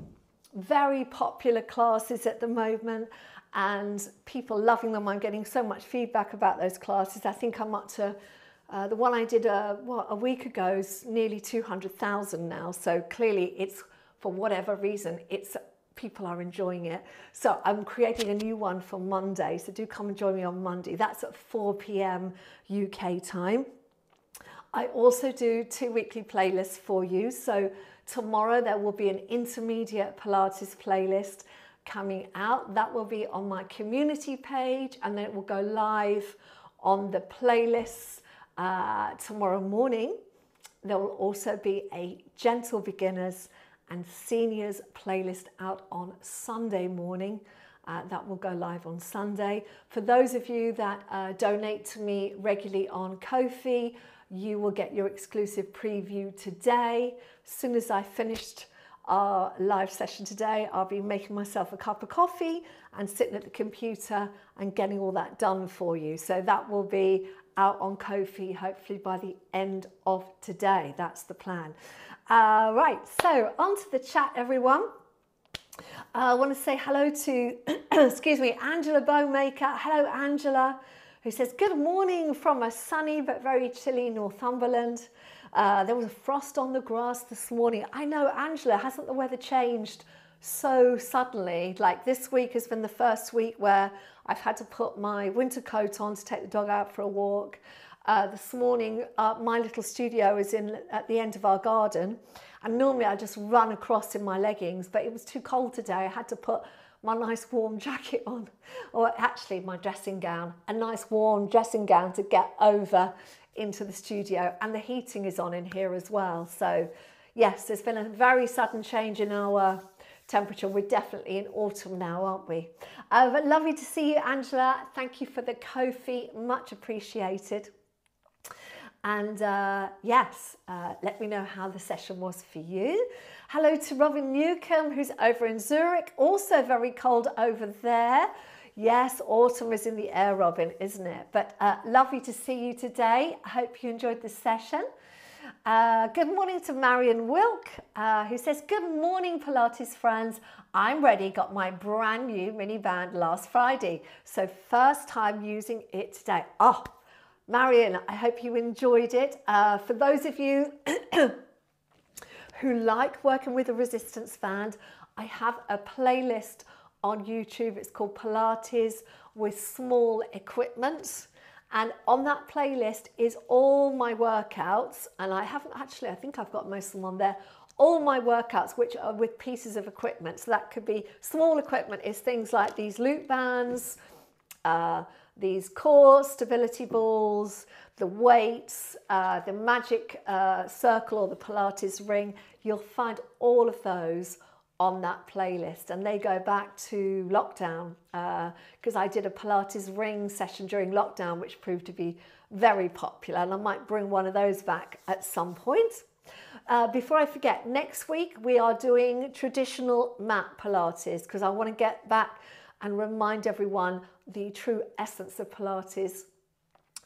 very popular classes at the moment and people loving them. I'm getting so much feedback about those classes. I think I'm up to, the one I did a week ago is nearly 200,000 now. So clearly it's, for whatever reason, people are enjoying it. So I'm creating a new one for Monday. So do come and join me on Monday. That's at 4 p.m. UK time. I also do 2 weekly playlists for you. So tomorrow there will be an Intermediate Pilates playlist coming out. That will be on my community page, and then it will go live on the playlists tomorrow morning. There will also be a gentle beginners and seniors playlist out on Sunday morning. That will go live on Sunday. For those of you that donate to me regularly on Ko-fi, you will get your exclusive preview today. As soon as I finished our live session today, I'll be making myself a cup of coffee and sitting at the computer and getting all that done for you. So that will be out on Ko-fi hopefully by the end of today. That's the plan. Right, so on to the chat, everyone. I want to say hello to, excuse me, Angela Bowmaker. Hello, Angela, who says, good morning from a sunny but very chilly Northumberland. There was a frost on the grass this morning. I know, Angela, hasn't the weather changed so suddenly? Like this week has been the first week where I've had to put my winter coat on to take the dog out for a walk. This morning, my little studio is at the end of our garden, and normally I just run across in my leggings, but it was too cold today. I had to put my nice warm jacket on, or actually my dressing gown, a nice warm dressing gown to get over into the studio, and the heating is on in here as well. So yes, there's been a very sudden change in our temperature. We're definitely in autumn now, aren't we? But lovely to see you, Angela. Thank you for the Ko-fi, much appreciated. And yes, let me know how the session was for you. Hello to Robin Newcomb, who's over in Zurich. Also very cold over there. Yes, autumn is in the air, Robin, isn't it? But lovely to see you today. I hope you enjoyed the session. Good morning to Marion Wilk, who says, good morning, Pilates friends. I'm ready, got my brand new mini band last Friday. So first time using it today. Oh, Marion, I hope you enjoyed it. For those of you who like working with a resistance band, I have a playlist on YouTube. It's called Pilates with Small Equipment. And on that playlist is all my workouts. And I haven't actually, I think I've got most of them on there. All my workouts, which are with pieces of equipment. So that could be small equipment, is things like these loop bands, these core stability balls, the weights, the magic circle or the Pilates ring. You'll find all of those on that playlist, and they go back to lockdown because I did a Pilates ring session during lockdown, which proved to be very popular, and I might bring one of those back at some point. Before I forget, next week we are doing traditional mat Pilates because I want to get back and remind everyone the true essence of Pilates,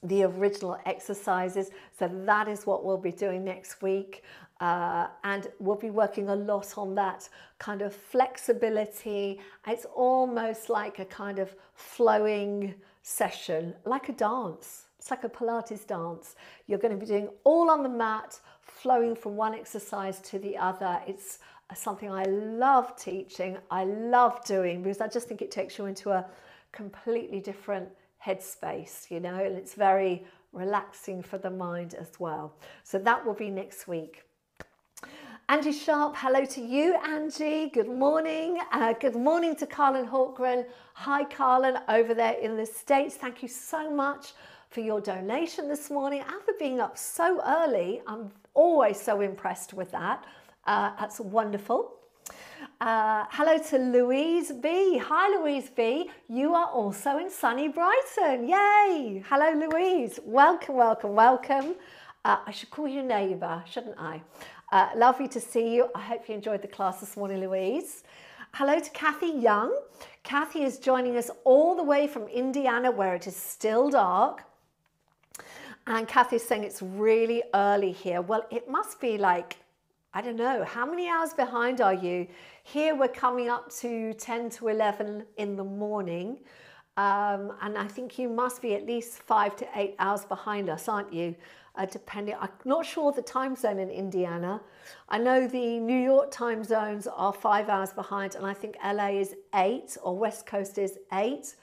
the original exercises. So that is what we'll be doing next week. And we'll be working a lot on that kind of flexibility. It's almost like a kind of flowing session, like a dance. It's like a Pilates dance. You're going to be doing all on the mat, flowing from one exercise to the other. It's something I love teaching, I love doing, because I just think it takes you into a completely different headspace, you know, and it's very relaxing for the mind as well. So that will be next week. Angie Sharp, hello to you, Angie. Good morning. Good morning to Carlin Hawkgren. Hi, Carlin, over there in the States. Thank you so much for your donation this morning and for being up so early. I'm always so impressed with that. That's wonderful. Hello to Louise B. Hi, Louise B. You are also in sunny Brighton. Yay. Hello, Louise. Welcome, welcome, welcome. I should call you neighbour, shouldn't I? Lovely to see you. I hope you enjoyed the class this morning, Louise. Hello to Kathy Young. Kathy is joining us all the way from Indiana, where it is still dark. And Kathy's saying it's really early here. Well, it must be like, I don't know, how many hours behind are you? Here we're coming up to 10 to 11 in the morning. And I think you must be at least 5 to 8 hours behind us, aren't you? Depending, I'm not sure the time zone in Indiana. I know the New York time zones are 5 hours behind, and I think LA is 8, or West Coast is 8.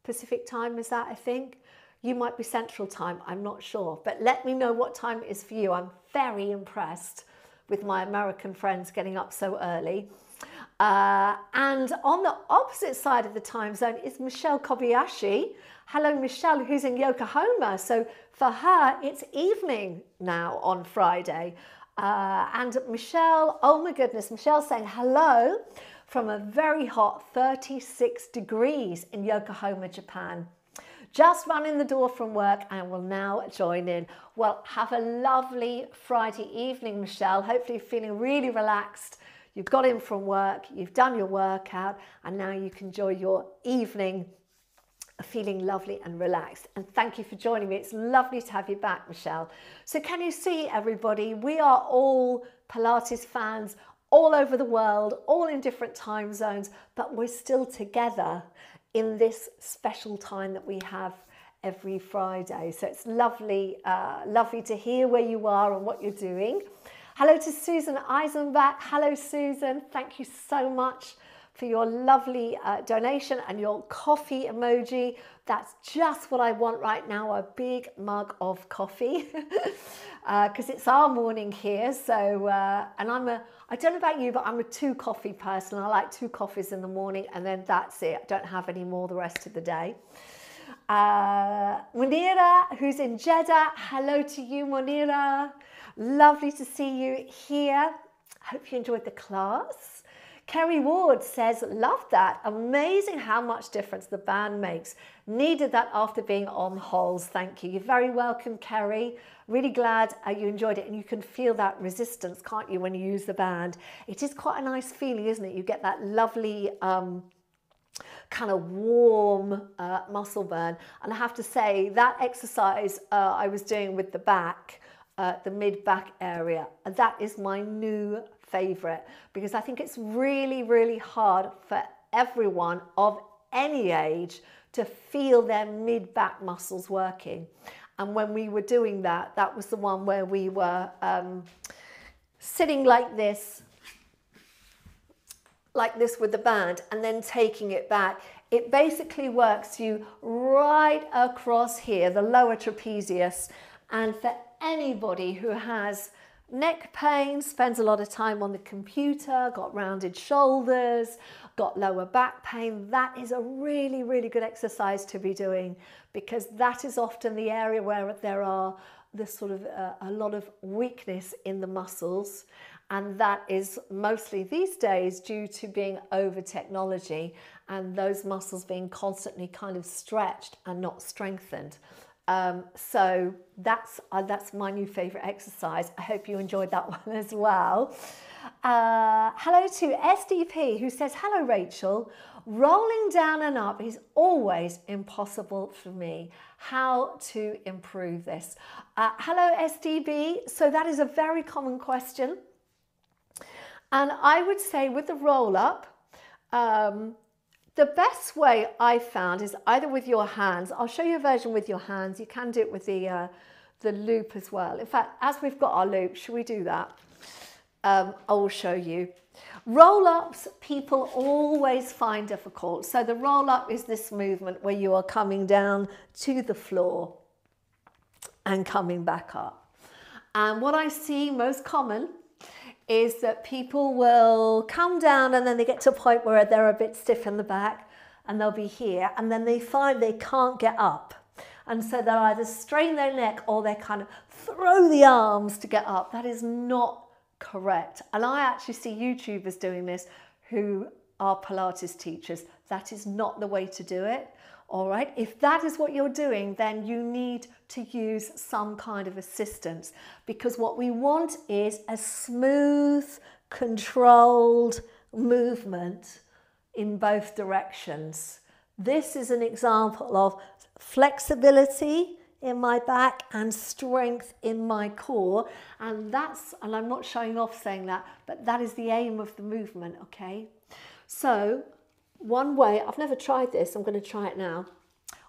Pacific time is that, I think. You might be Central time, I'm not sure. But let me know what time it is for you. I'm very impressed with my American friends getting up so early. And on the opposite side of the time zone is Michelle Kobayashi. Hello, Michelle, who's in Yokohama. So for her, it's evening now on Friday. And Michelle, oh my goodness, Michelle's saying hello from a very hot 36 degrees in Yokohama, Japan. Just run in the door from work and will now join in. Well, have a lovely Friday evening, Michelle. Hopefully you're feeling really relaxed. You've got in from work, you've done your workout, and now you can enjoy your evening feeling lovely and relaxed. And thank you for joining me. It's lovely to have you back, Michelle. So can you see, everybody, we are all Pilates fans all over the world, all in different time zones, but we're still together in this special time that we have every Friday. So it's lovely, lovely to hear where you are and what you're doing. Hello to Susan Eisenbach. Hello, Susan. Thank you so much for your lovely donation and your coffee emoji. That's just what I want right now, a big mug of coffee, because it's our morning here. So, and I don't know about you, but I'm a 2 coffee person. I like 2 coffees in the morning, and then that's it. I don't have any more the rest of the day. Munira, who's in Jeddah. Hello to you, Munira. Lovely to see you here. Hope you enjoyed the class. Kerry Ward says, love that. Amazing how much difference the band makes. Needed that after being on holes. Thank you. You're very welcome, Kerry. Really glad you enjoyed it. And you can feel that resistance, can't you, when you use the band? It is quite a nice feeling, isn't it? You get that lovely kind of warm muscle burn. And I have to say, that exercise I was doing with the back, the mid-back area, that is my new favorite, because I think it's really, really hard for everyone of any age to feel their mid-back muscles working. And when we were doing that, that was the one where we were sitting like this with the band and then taking it back. It basically works you right across here, the lower trapezius. And for anybody who has neck pain, spends a lot of time on the computer, got rounded shoulders, got lower back pain, that is a really, really good exercise to be doing, because that is often the area where there are the sort of a lot of weakness in the muscles. And that is mostly these days due to being over technology and those muscles being constantly kind of stretched and not strengthened. So that's my new favorite exercise. I hope you enjoyed that one as well. Hello to SDP, who says, hello, Rachel. Rolling down and up is always impossible for me. How to improve this? Hello, SDB. So that is a very common question. And I would say with the roll up, the best way I found is either with your hands. I'll show you a version with your hands. You can do it with the loop as well. In fact, as we've got our loop, should we do that? I will show you. Roll-ups, people always find difficult. So the roll-up is this movement where you are coming down to the floor and coming back up. And what I see most common is that people will come down and then they get to a point where they're a bit stiff in the back and they'll be here, and then they find they can't get up. And so they'll either strain their neck or they kind of throw the arms to get up. That is not correct. And I actually see YouTubers doing this who are Pilates teachers. That is not the way to do it. All right, if that is what you're doing, then you need to use some kind of assistance, because what we want is a smooth, controlled movement in both directions. This is an example of flexibility in my back and strength in my core. And I'm not showing off saying that, but that is the aim of the movement, okay? So one way, I've never tried this, I'm going to try it now.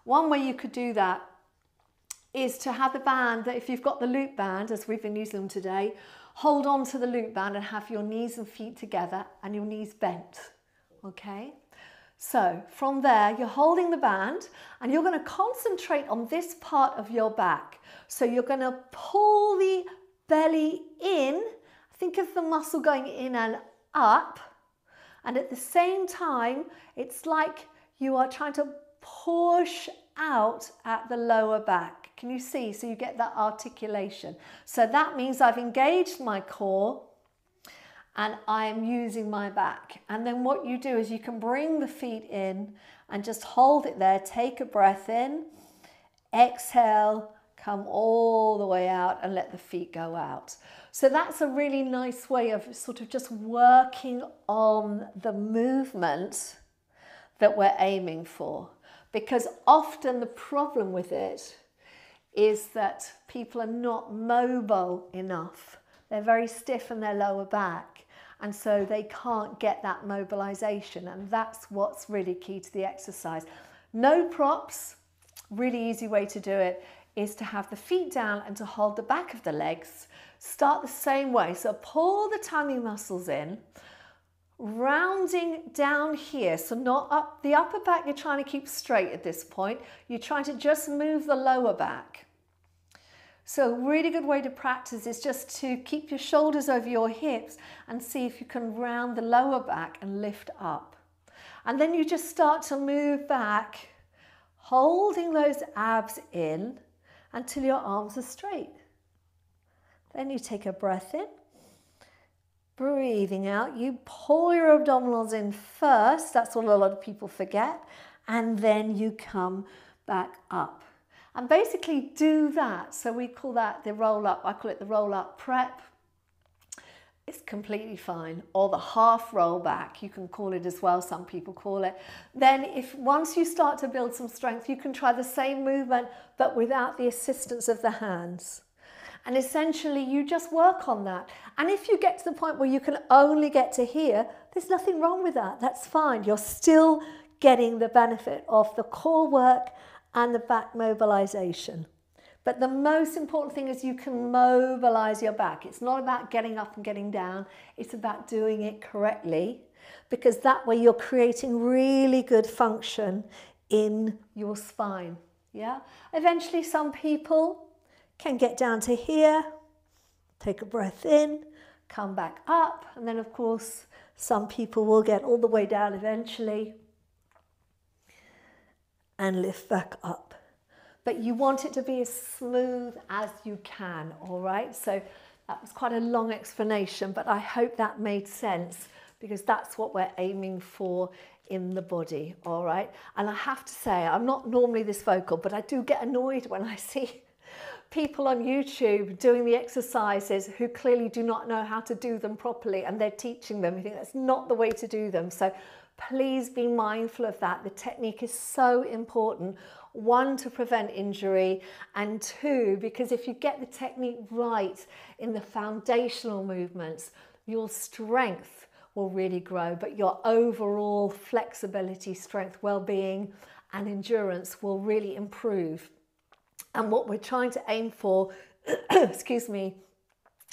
One way you could do that is to have the band, that if you've got the loop band, as we've been using them today, hold on to the loop band and have your knees and feet together and your knees bent, okay? So from there, you're holding the band and you're going to concentrate on this part of your back. So you're going to pull the belly in, think of the muscle going in and up, and at the same time, it's like you are trying to push out at the lower back. Can you see? So you get that articulation. So that means I've engaged my core and I am using my back. And then what you do is you can bring the feet in and just hold it there. Take a breath in, exhale, come all the way out and let the feet go out. So that's a really nice way of sort of just working on the movement that we're aiming for. Because often the problem with it is that people are not mobile enough. They're very stiff in their lower back, and so they can't get that mobilization, and that's what's really key to the exercise. No props, really easy way to do it is to have the feet down and to hold the back of the legs. Start the same way, so pull the tummy muscles in, rounding down here, so not up the upper back you're trying to keep straight at this point, you're trying to just move the lower back. So a really good way to practice is just to keep your shoulders over your hips and see if you can round the lower back and lift up. And then you just start to move back, holding those abs in until your arms are straight. Then you take a breath in. Breathing out, you pull your abdominals in first, that's what a lot of people forget, and then you come back up. And basically do that, so we call that the roll up, I call it the roll up prep. It's completely fine, or the half roll back, you can call it as well, some people call it. Then once you start to build some strength, you can try the same movement, but without the assistance of the hands. And essentially you just work on that. And if you get to the point where you can only get to here, there's nothing wrong with that. That's fine. You're still getting the benefit of the core work and the back mobilization. But the most important thing is you can mobilize your back. It's not about getting up and getting down. It's about doing it correctly, because that way you're creating really good function in your spine. Yeah. Eventually some people can get down to here, take a breath in, come back up, and then of course some people will get all the way down eventually and lift back up. But you want it to be as smooth as you can, all right? So that was quite a long explanation, but I hope that made sense, because that's what we're aiming for in the body, all right? And I have to say, I'm not normally this vocal, but I do get annoyed when I see people on YouTube doing the exercises who clearly do not know how to do them properly, and they're teaching them. You think that's not the way to do them. So please be mindful of that. The technique is so important. One, to prevent injury, and two, because if you get the technique right in the foundational movements, your strength will really grow, but your overall flexibility, strength, well-being and endurance will really improve. And what we're trying to aim for, excuse me,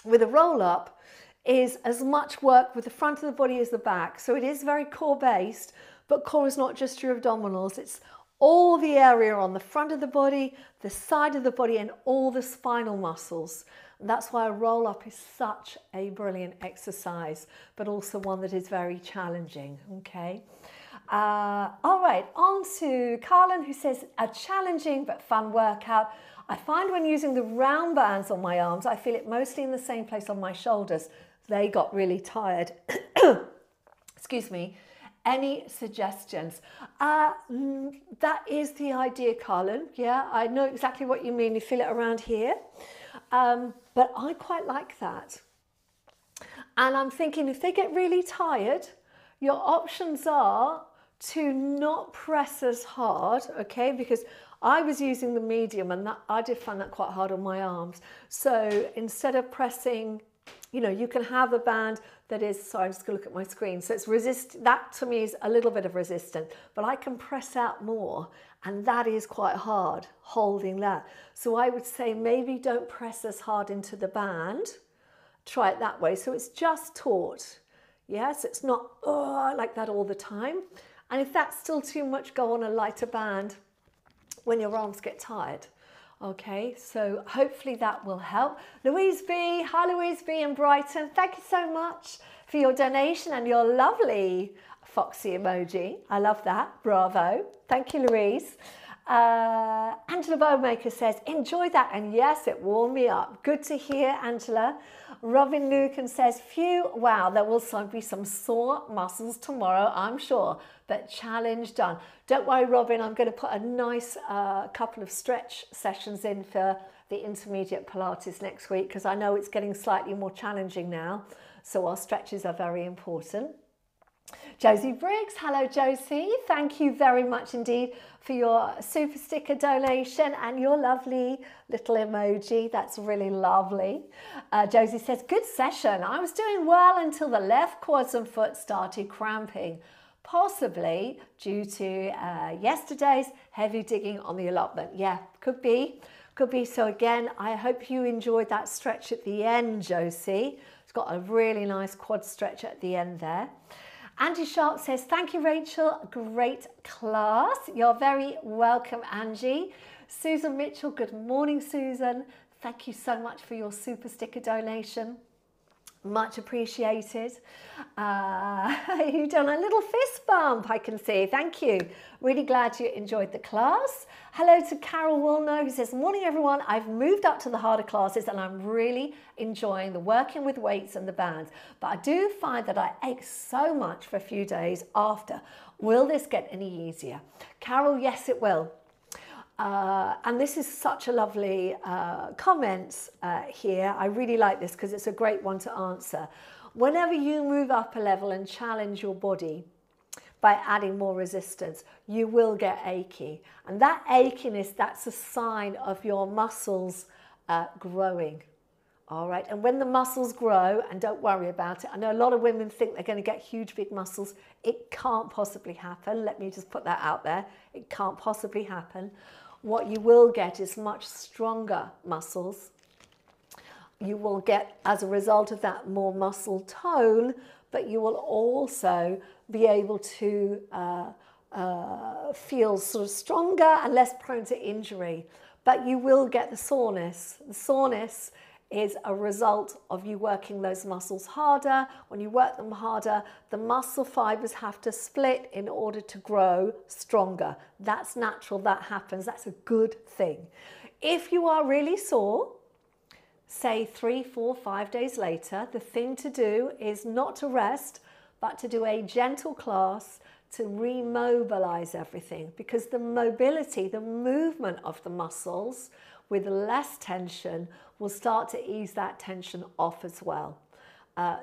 with a roll up is as much work with the front of the body as the back. So it is very core based, but core is not just your abdominals. It's all the area on the front of the body, the side of the body, and all the spinal muscles. And that's why a roll up is such a brilliant exercise, but also one that is very challenging, okay? All right, on to Carlin, who says, a challenging but fun workout. I find when using the round bands on my arms, I feel it mostly in the same place on my shoulders. They got really tired. Excuse me. Any suggestions? That is the idea, Carlin. Yeah, I know exactly what you mean. You feel it around here. But I quite like that. And I'm thinking if they get really tired, your options are to not press as hard, okay, because I was using the medium and I did find that quite hard on my arms. So instead of pressing, you know, you can have a band that is, sorry, I'm just going to look at my screen. So it's that to me is a little bit of resistance, but I can press out more, and that is quite hard holding that. So I would say maybe don't press as hard into the band. Try it that way. So it's just taut. Yes, it's not like that all the time. And if that's still too much, go on a lighter band when your arms get tired. Okay, so hopefully that will help. Louise B, hi Louise B in Brighton. Thank you so much for your donation and your lovely foxy emoji. I love that, bravo. Thank you, Louise. Angela Bowmaker says, enjoy that. And yes, it warmed me up. Good to hear, Angela. Robin Lucan says, phew, wow, there will be some sore muscles tomorrow, I'm sure, but challenge done. Don't worry, Robin, I'm going to put a nice couple of stretch sessions in for the Intermediate Pilates next week, because I know it's getting slightly more challenging now. So our stretches are very important. Josie Briggs, hello Josie, thank you very much indeed for your super sticker donation and your lovely little emoji. That's really lovely. Josie says, good session. I was doing well until the left quads and foot started cramping, possibly due to yesterday's heavy digging on the allotment. Yeah, could be. So again, I hope you enjoyed that stretch at the end, Josie. It's got a really nice quad stretch at the end there. Angie Sharp says, thank you, Rachel. Great class. You're very welcome, Angie. Susan Mitchell, good morning, Susan. Thank you so much for your super sticker donation. Much appreciated. You've done a little fist bump, I can see. Thank you. Really glad you enjoyed the class. Hello to Carol Wilno, who says, morning everyone. I've moved up to the harder classes and I'm really enjoying the working with weights and the bands. But I do find that I ache so much for a few days after. Will this get any easier? Carol, yes, it will. And this is such a lovely comment here. I really like this because it's a great one to answer. Whenever you move up a level and challenge your body by adding more resistance, you will get achy. And that achiness, that's a sign of your muscles growing. All right, and when the muscles grow, and don't worry about it, I know a lot of women think they're going to get huge big muscles. It can't possibly happen. Let me just put that out there. It can't possibly happen. What you will get is much stronger muscles. You will get, as a result of that, more muscle tone, but you will also be able to feel sort of stronger and less prone to injury. But you will get the soreness. The soreness is a result of you working those muscles harder. When you work them harder, the muscle fibers have to split in order to grow stronger. That's natural, that happens, that's a good thing. If you are really sore, say 3, 4, 5 days later, the thing to do is not to rest, but to do a gentle class to remobilize everything, because the mobility, the movement of the muscles with less tension will start to ease that tension off as well.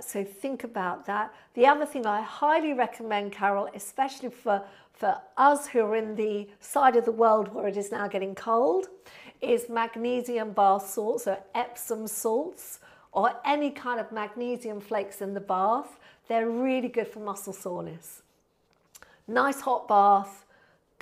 So think about that. The other thing I highly recommend, Carol, especially for us who are in the side of the world where it is now getting cold, is magnesium bath salts, so Epsom salts, or any kind of magnesium flakes in the bath. They're really good for muscle soreness. Nice hot bath.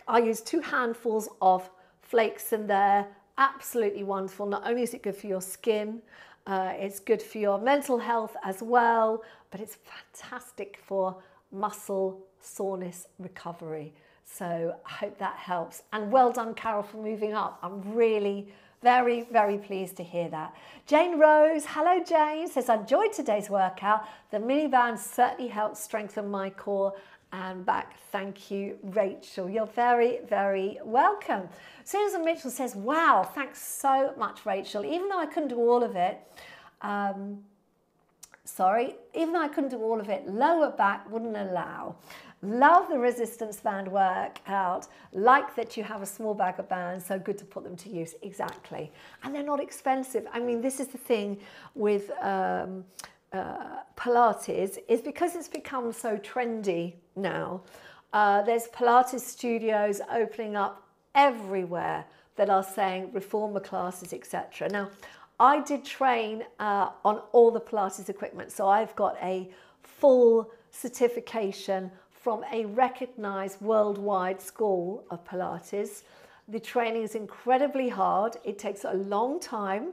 I use 2 handfuls of flakes in there. Absolutely wonderful. Not only is it good for your skin, it's good for your mental health as well, but it's fantastic for muscle soreness recovery. So I hope that helps. And well done, Carol, for moving up. I'm really very, very pleased to hear that. Jane Rose, hello Jane, says, I enjoyed today's workout. The mini bands certainly helped strengthen my core and back. Thank you, Rachel. You're very, very welcome. Susan Mitchell says, wow, thanks so much, Rachel. Even though I couldn't do all of it, even though I couldn't do all of it, lower back wouldn't allow. Love the resistance band workout. Like that you have a small bag of bands, so good to put them to use. Exactly. And they're not expensive. I mean, this is the thing with Pilates, is because it's become so trendy now, There's Pilates studios opening up everywhere that are saying reformer classes, etc. Now, I did train on all the Pilates equipment, so I've got a full certification from a recognized worldwide school of Pilates. The training is incredibly hard. It takes a long time,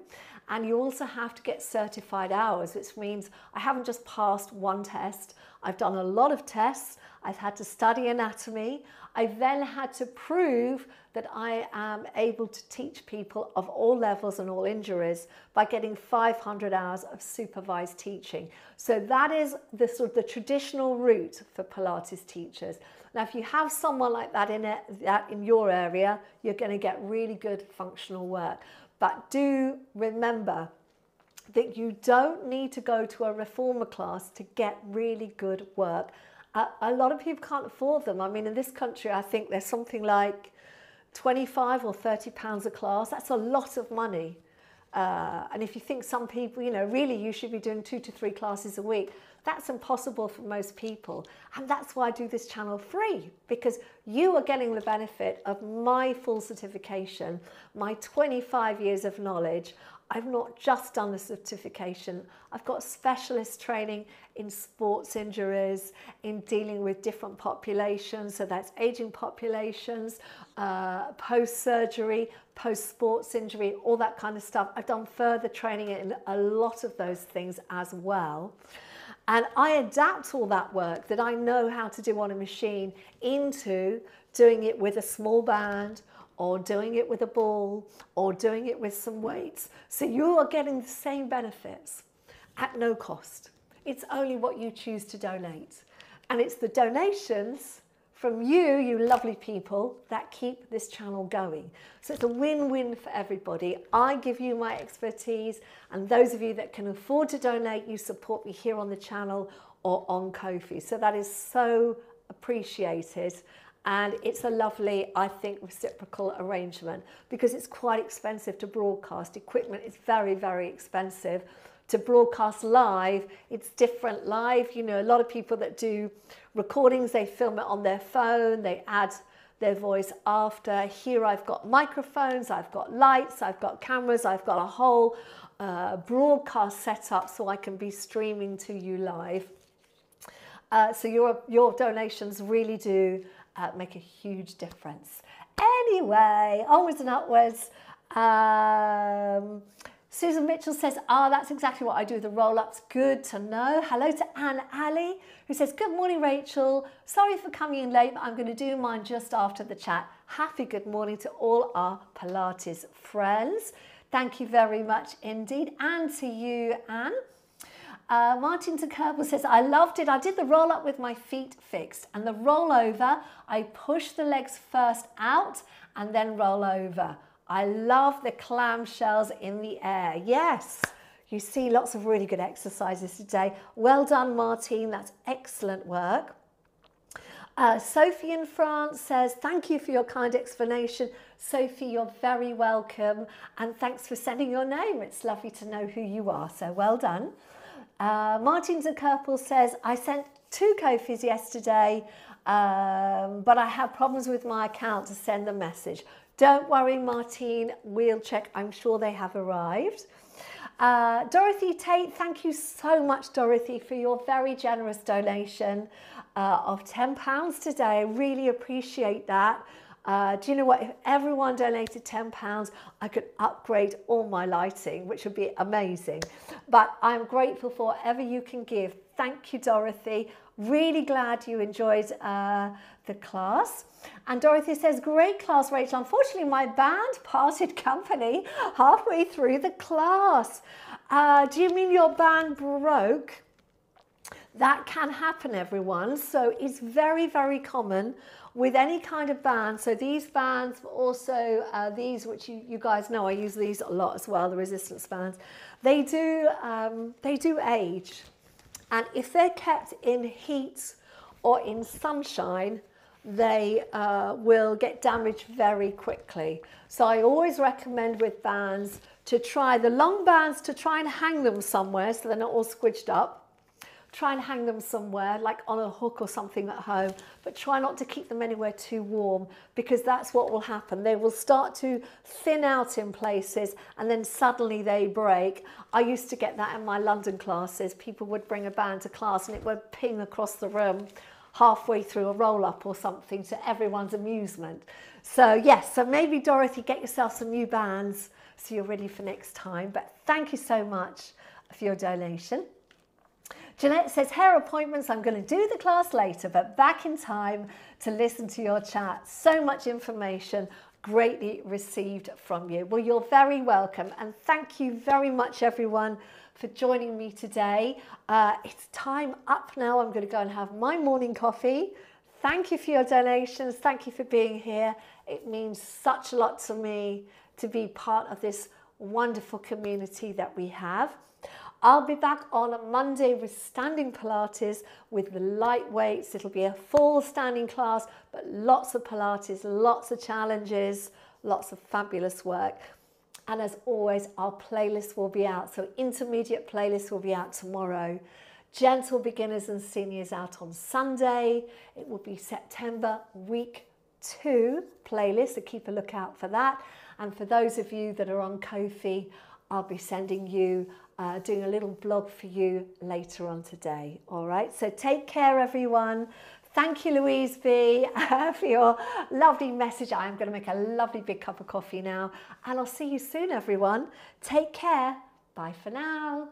and you also have to get certified hours, which means I haven't just passed one test. I've done a lot of tests. I've had to study anatomy. I then had to prove that I am able to teach people of all levels and all injuries by getting 500 hours of supervised teaching. So that is the sort of the traditional route for Pilates teachers. Now, if you have someone like that in your area, you're going to get really good functional work. But do remember that you don't need to go to a reformer class to get really good work. A lot of people can't afford them. I mean, in this country, I think there's something like 25 or 30 pounds a class. That's a lot of money. And if you think some people, you know, really you should be doing 2 to 3 classes a week, that's impossible for most people. And that's why I do this channel free, because you are getting the benefit of my full certification, my 25 years of knowledge. I've not just done the certification, I've got specialist training in sports injuries, in dealing with different populations, so that's aging populations, post-surgery, post-sports injury, all that kind of stuff. I've done further training in a lot of those things as well. And I adapt all that work that I know how to do on a machine into doing it with a small band, or doing it with a ball, or doing it with some weights. So you are getting the same benefits at no cost. It's only what you choose to donate. And it's the donations from you lovely people, that keep this channel going. So it's a win-win for everybody. I give you my expertise, and those of you that can afford to donate, you support me here on the channel or on Ko-fi. So that is so appreciated. And it's a lovely, I think, reciprocal arrangement, because it's quite expensive to broadcast. Equipment is very, very expensive. To broadcast live, it's different live. You know, a lot of people that do recordings, they film it on their phone, they add their voice after. Here I've got microphones, I've got lights, I've got cameras, I've got a whole broadcast set up so I can be streaming to you live. So your donations really do make a huge difference. Anyway, onwards and upwards. Susan Mitchell says, that's exactly what I do, the roll-ups. Good to know. Hello to Anne Alley, who says, good morning, Rachel. Sorry for coming in late, but I'm going to do mine just after the chat. Happy good morning to all our Pilates friends. Thank you very much indeed. And to you, Anne. Martin de Kerbel says, I loved it. I did the roll up with my feet fixed, and the roll over, I push the legs first out and then roll over. I love the clamshells in the air. Yes, you see lots of really good exercises today. Well done, Martine. That's excellent work. Sophie in France says, thank you for your kind explanation. Sophie, you're very welcome. And thanks for sending your name. It's lovely to know who you are. So well done. Martin de Kerpel says, I sent 2 Ko-fis yesterday, but I have problems with my account to send the message. Don't worry, Martine, we'll check. I'm sure they have arrived. Dorothy Tate, thank you so much, Dorothy, for your very generous donation of £10 today. I really appreciate that. Do you know what? If everyone donated £10, I could upgrade all my lighting, which would be amazing. But I'm grateful for whatever you can give. Thank you, Dorothy. Really glad you enjoyed the class. And Dorothy says, great class, Rachel. Unfortunately, my band parted company halfway through the class. Do you mean your band broke? That can happen, everyone. So it's very, very common with any kind of band. So these bands, also these, which you guys know, I use these a lot as well, the resistance bands. They do age. And if they're kept in heat or in sunshine, they will get damaged very quickly. So I always recommend with bands to try, the long bands, to try and hang them somewhere so they're not all squidged up. try and hang them somewhere, like on a hook or something at home, but try not to keep them anywhere too warm, because that's what will happen. They will start to thin out in places and then suddenly they break. I used to get that in my London classes. People would bring a band to class and it would ping across the room halfway through a roll-up or something, to everyone's amusement. So yes, so maybe Dorothy, get yourself some new bands so you're ready for next time. But thank you so much for your donation. Jeanette says, hair appointments, I'm going to do the class later, but back in time to listen to your chat. So much information greatly received from you. Well, you're very welcome. And thank you very much, everyone, for joining me today. It's time up now. I'm going to go and have my morning coffee. Thank you for your donations. Thank you for being here. It means such a lot to me to be part of this wonderful community that we have. I'll be back on a Monday with standing Pilates with the light weights. It'll be a full standing class, but lots of Pilates, lots of challenges, lots of fabulous work. And as always, our playlist will be out. So Intermediate Playlist will be out tomorrow. Gentle Beginners and Seniors out on Sunday. It will be September week 2 playlist, so keep a lookout for that. And for those of you that are on Ko-fi, I'll be sending you, doing a little blog for you later on today. All right, so take care, everyone. Thank you, Louise B, for your lovely message. I'm going to make a lovely big cup of coffee now, and I'll see you soon, everyone. Take care. Bye for now.